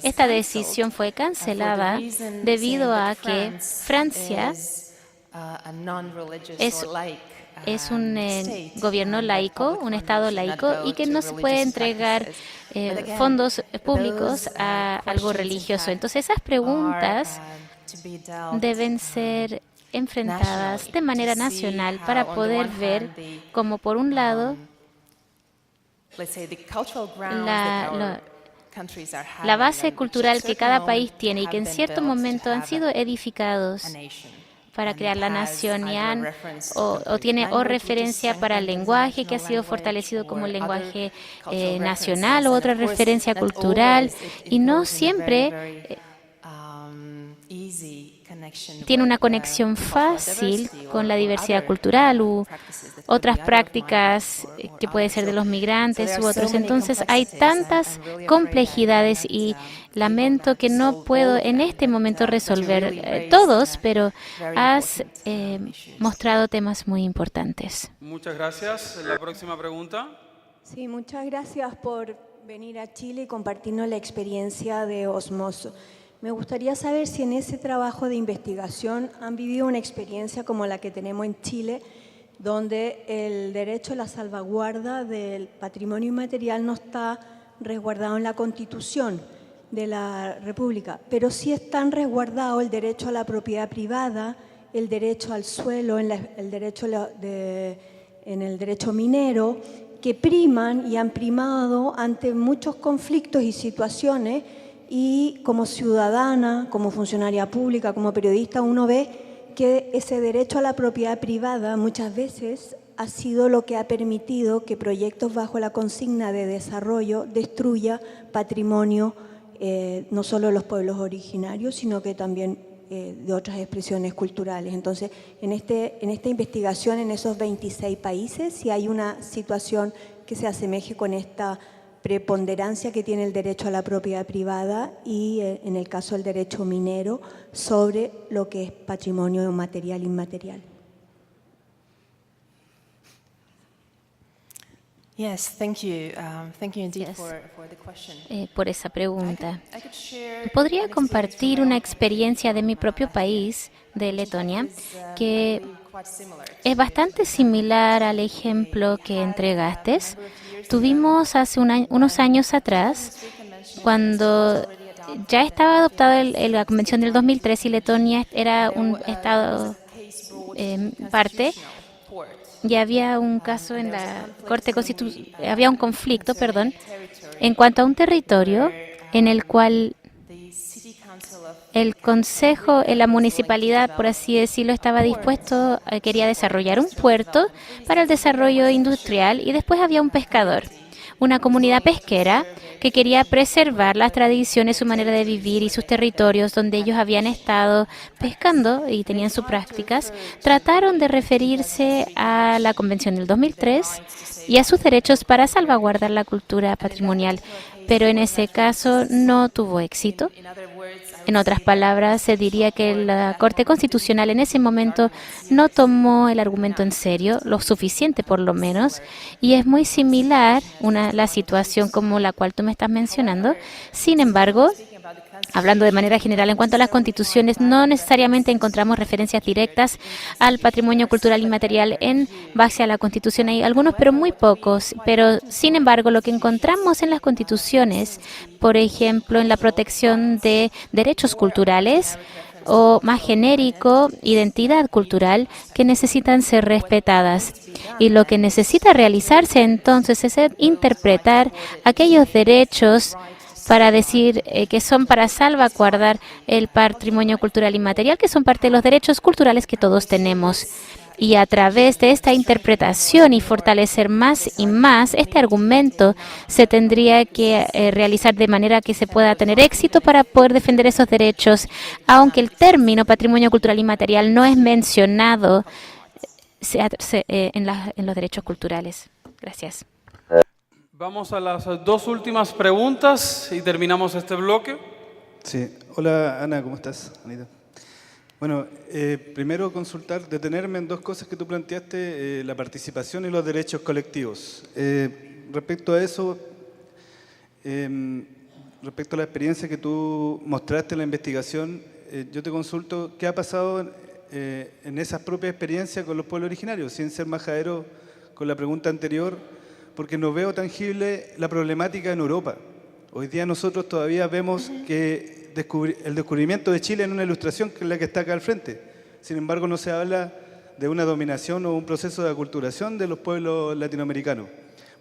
esta decisión fue cancelada debido a que Francia es un gobierno laico, un Estado laico, y que no se puede entregar fondos públicos a algo religioso. Entonces, esas preguntas deben ser enfrentadas de manera nacional para poder ver cómo, por un lado, la base cultural que cada país tiene y que en cierto momento han sido edificados para crear la nación, o tiene referencia para el lenguaje que ha sido fortalecido como el lenguaje nacional, o otra referencia cultural, y no siempre tiene una conexión fácil con la diversidad cultural u otras prácticas que pueden ser de los migrantes u otros. Entonces hay tantas complejidades y lamento que no puedo en este momento resolver todos, pero has mostrado temas muy importantes. Muchas gracias. La próxima pregunta. Sí, muchas gracias por venir a Chile y compartirnos la experiencia de Osmoso. Me gustaría saber si en ese trabajo de investigación han vivido una experiencia como la que tenemos en Chile, donde el derecho a la salvaguarda del patrimonio inmaterial no está resguardado en la Constitución de la República, pero sí están resguardados el derecho a la propiedad privada, el derecho al suelo, en el derecho minero, que priman y han primado ante muchos conflictos y situaciones. Y como ciudadana, como funcionaria pública, como periodista, uno ve que ese derecho a la propiedad privada muchas veces ha sido lo que ha permitido que proyectos bajo la consigna de desarrollo destruya patrimonio, no solo de los pueblos originarios, sino que también de otras expresiones culturales. Entonces, en esta investigación en esos 26 países, si hay una situación que se asemeje con esta preponderancia que tiene el derecho a la propiedad privada y, en el caso del derecho minero, sobre lo que es patrimonio material e inmaterial. Yes, thank you. Thank you indeed for the question. Por esa pregunta. Podría compartir una experiencia de mi propio país, de Letonia, que es bastante similar al ejemplo que entregaste. Tuvimos hace unos años atrás, cuando ya estaba adoptada la Convención del 2003 y Letonia era un estado parte, y había un caso en la Corte Constitucional, había un conflicto, perdón, en cuanto a un territorio en el cual el consejo en la municipalidad, por así decirlo, estaba dispuesto, quería desarrollar un puerto para el desarrollo industrial, y después había un pescador, una comunidad pesquera que quería preservar las tradiciones, su manera de vivir y sus territorios donde ellos habían estado pescando y tenían sus prácticas. Trataron de referirse a la Convención del 2003 y a sus derechos para salvaguardar la cultura patrimonial, pero en ese caso no tuvo éxito. En otras palabras, se diría que la Corte Constitucional en ese momento no tomó el argumento en serio, lo suficiente por lo menos, y es muy similar la situación como la cual tú me estás mencionando. Sin embargo, hablando de manera general, en cuanto a las constituciones, no necesariamente encontramos referencias directas al patrimonio cultural inmaterial en base a la Constitución. Hay algunos, pero muy pocos. Pero, sin embargo, lo que encontramos en las constituciones, por ejemplo, en la protección de derechos culturales, o más genérico, identidad cultural, que necesitan ser respetadas. Y lo que necesita realizarse entonces es interpretar aquellos derechos para decir que son para salvaguardar el patrimonio cultural inmaterial, que son parte de los derechos culturales que todos tenemos. Y a través de esta interpretación y fortalecer más y más este argumento, se tendría que realizar de manera que se pueda tener éxito para poder defender esos derechos, aunque el término patrimonio cultural inmaterial no es mencionado en los derechos culturales. Gracias. Vamos a las dos últimas preguntas y terminamos este bloque. Sí. Hola, Ana, ¿cómo estás, Anita? Bueno, primero detenerme en dos cosas que tú planteaste, la participación y los derechos colectivos. Respecto a eso, respecto a la experiencia que tú mostraste en la investigación, yo te consulto, ¿qué ha pasado en esas propias experiencias con los pueblos originarios? Sin ser majadero con la pregunta anterior, porque no veo tangible la problemática en Europa. Hoy día nosotros todavía vemos que el descubrimiento de Chile en una ilustración que es la que está acá al frente. Sin embargo, no se habla de una dominación o un proceso de aculturación de los pueblos latinoamericanos.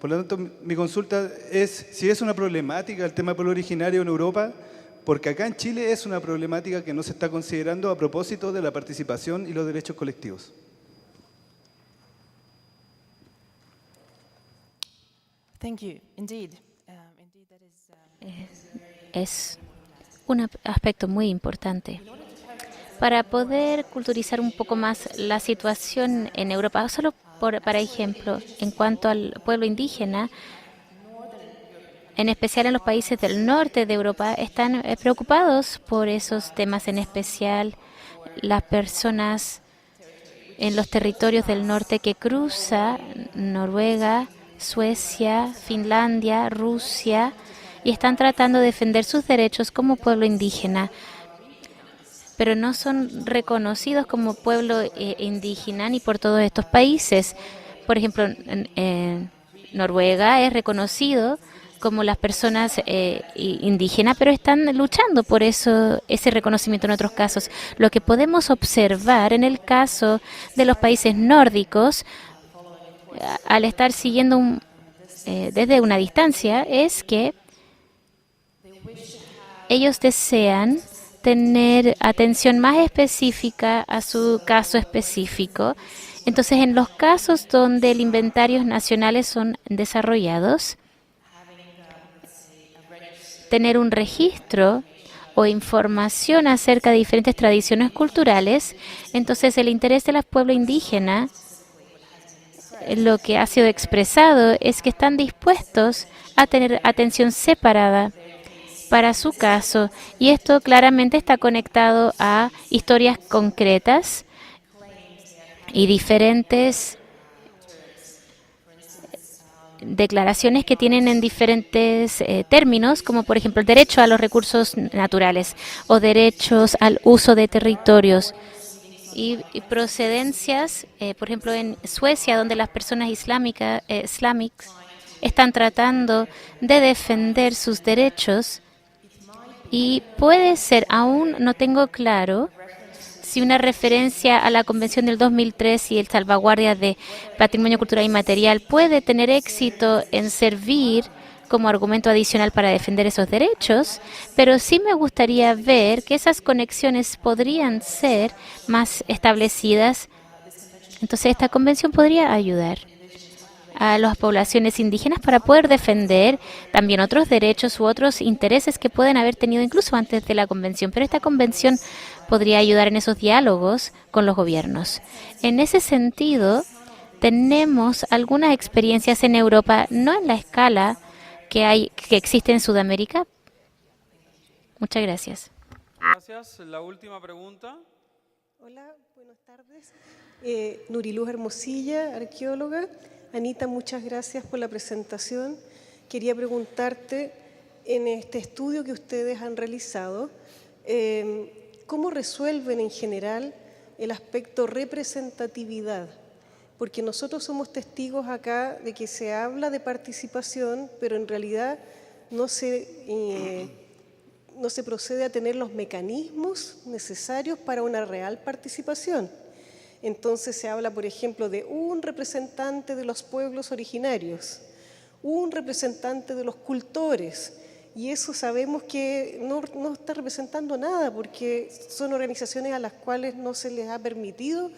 Por lo tanto, mi consulta es si es una problemática el tema del pueblo originario en Europa, porque acá en Chile es una problemática que no se está considerando a propósito de la participación y los derechos colectivos. Thank you. Indeed. Es un aspecto muy importante. Para poder culturizar un poco más la situación en Europa, solo para ejemplo, en cuanto al pueblo indígena, en especial en los países del norte de Europa, están preocupados por esos temas, en especial las personas en los territorios del norte que cruza Noruega, Suecia, Finlandia, Rusia, y están tratando de defender sus derechos como pueblo indígena, pero no son reconocidos como pueblo indígena ni por todos estos países. Por ejemplo, Noruega es reconocido como las personas indígenas, pero están luchando por ese reconocimiento en otros casos. Lo que podemos observar en el caso de los países nórdicos, al estar siguiendo desde una distancia, es que ellos desean tener atención más específica a su caso específico. Entonces, en los casos donde el inventarios nacionales son desarrollados, tener un registro o información acerca de diferentes tradiciones culturales, entonces el interés de los pueblos indígenas, lo que ha sido expresado es que están dispuestos a tener atención separada para su caso, y esto claramente está conectado a historias concretas y diferentes declaraciones que tienen en diferentes términos, como por ejemplo el derecho a los recursos naturales o derechos al uso de territorios y procedencias, por ejemplo en Suecia, donde las personas islámicas están tratando de defender sus derechos y puede ser, aún no tengo claro, si una referencia a la Convención del 2003 y el salvaguardia de patrimonio cultural inmaterial puede tener éxito en servir como argumento adicional para defender esos derechos, pero sí me gustaría ver que esas conexiones podrían ser más establecidas. Entonces, esta convención podría ayudar a las poblaciones indígenas para poder defender también otros derechos u otros intereses que pueden haber tenido incluso antes de la convención. Pero esta convención podría ayudar en esos diálogos con los gobiernos. En ese sentido, tenemos algunas experiencias en Europa, no en la escala que existe en Sudamérica. Muchas gracias. Gracias. La última pregunta. Hola, buenas tardes. Nuriluz Hermosilla, arqueóloga. Anita, muchas gracias por la presentación. Quería preguntarte, en este estudio que ustedes han realizado, ¿cómo resuelven en general el aspecto representatividad? Porque nosotros somos testigos acá de que se habla de participación, pero en realidad no se procede a tener los mecanismos necesarios para una real participación. Entonces se habla, por ejemplo, de un representante de los pueblos originarios, un representante de los cultores, y eso sabemos que no está representando nada, porque son organizaciones a las cuales no se les ha permitido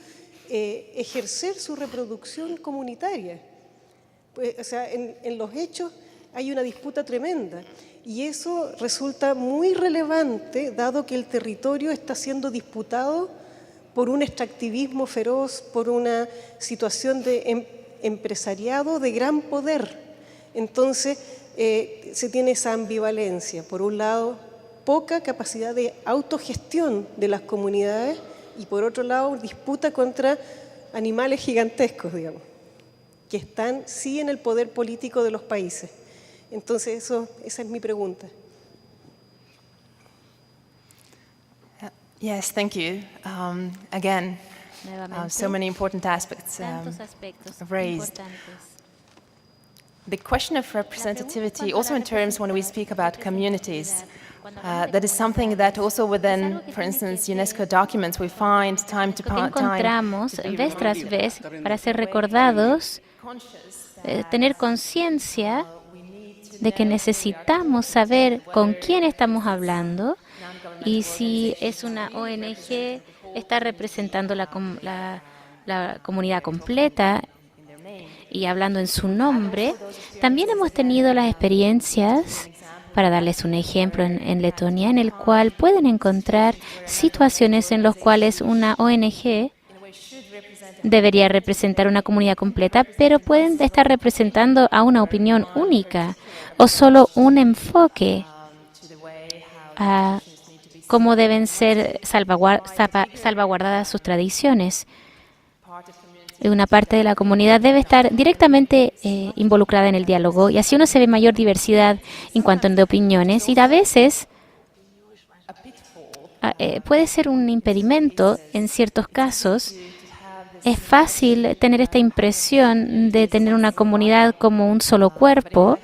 ejercer su reproducción comunitaria. Pues, o sea, en los hechos hay una disputa tremenda, y eso resulta muy relevante, dado que el territorio está siendo disputado por un extractivismo feroz, por una situación de empresariado de gran poder. Entonces, se tiene esa ambivalencia. Por un lado, poca capacidad de autogestión de las comunidades y por otro lado, disputa contra animales gigantescos, digamos, que están sí en el poder político de los países. Entonces, esa es mi pregunta. Yes, thank you. Again, so many important aspects raised. The question of representativity, also in terms when we speak about communities, that is something that also within, for instance, UNESCO documents we find time to time. Encontramos vez tras vez para ser recordados, tener conciencia de que necesitamos saber con quién estamos hablando y si es una ONG, está representando la comunidad completa y hablando en su nombre. También hemos tenido las experiencias, para darles un ejemplo, en Letonia, en el cual pueden encontrar situaciones en las cuales una ONG debería representar una comunidad completa, pero pueden estar representando a una opinión única o solo un enfoque a cómo deben ser salvaguardadas sus tradiciones. Una parte de la comunidad debe estar directamente involucrada en el diálogo y así uno se ve mayor diversidad en cuanto a opiniones y a veces puede ser un impedimento en ciertos casos. Es fácil tener esta impresión de tener una comunidad como un solo cuerpo,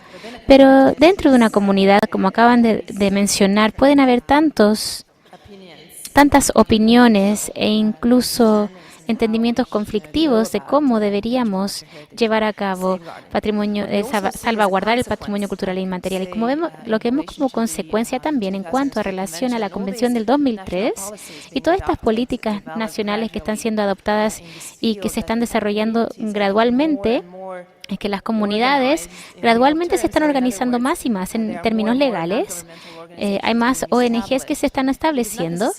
pero dentro de una comunidad, como acaban de mencionar, pueden haber tantas opiniones e incluso entendimientos conflictivos de cómo deberíamos llevar a cabo salvaguardar el patrimonio cultural e inmaterial. Y como vemos, lo que vemos como consecuencia también en cuanto a relación a la Convención del 2003 y todas estas políticas nacionales que están siendo adoptadas y que se están desarrollando gradualmente, es que las comunidades gradualmente se están organizando más y más en términos legales. Hay más ONGs que se están estableciendo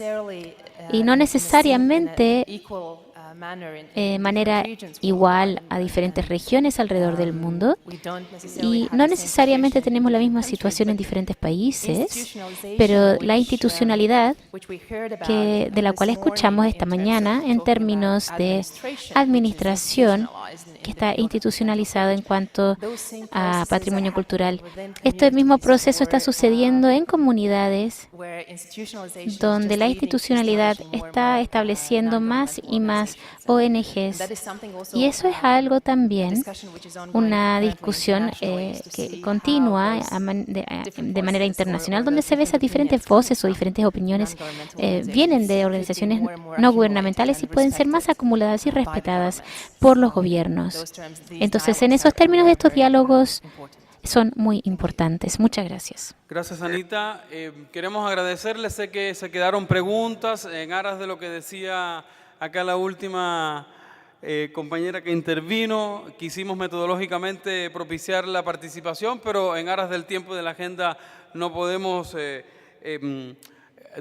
y no necesariamente manera igual a diferentes regiones alrededor del mundo y no necesariamente tenemos la misma situación en diferentes países, pero la institucionalidad de la cual escuchamos esta mañana en términos de administración, que está institucionalizado en cuanto a patrimonio cultural. Este mismo proceso está sucediendo en comunidades donde la institucionalidad está estableciendo más y más ONGs. Y eso es algo también, una discusión que continúa de manera internacional, donde se ve esas diferentes voces o diferentes opiniones vienen de organizaciones no gubernamentales y pueden ser más acumuladas y respetadas por los gobiernos. Entonces, en esos términos, estos diálogos son muy importantes. Muchas gracias. Gracias, Anita. Queremos agradecerles. Sé que se quedaron preguntas en aras de lo que decía acá la última compañera que intervino. Quisimos metodológicamente propiciar la participación, pero en aras del tiempo y de la agenda no podemos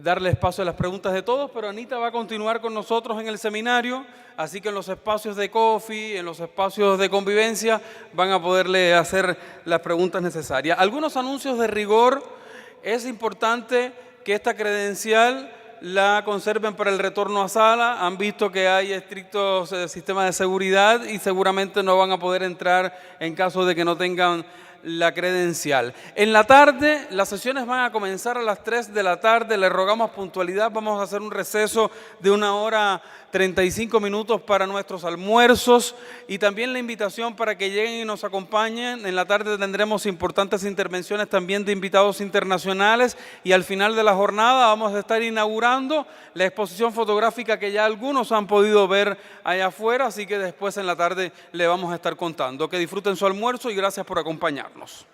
darle espacio a las preguntas de todos, pero Anita va a continuar con nosotros en el seminario, así que en los espacios de coffee, en los espacios de convivencia, van a poderle hacer las preguntas necesarias. Algunos anuncios de rigor. Es importante que esta credencial la conserven para el retorno a sala. Han visto que hay estrictos sistemas de seguridad y seguramente no van a poder entrar en caso de que no tengan la credencial. En la tarde, las sesiones van a comenzar a las 3 de la tarde. Les rogamos puntualidad. Vamos a hacer un receso de 1 hora 35 minutos para nuestros almuerzos y también la invitación para que lleguen y nos acompañen. En la tarde tendremos importantes intervenciones también de invitados internacionales y al final de la jornada vamos a estar inaugurando la exposición fotográfica que ya algunos han podido ver allá afuera, así que después en la tarde le vamos a estar contando. Que disfruten su almuerzo y gracias por acompañarnos.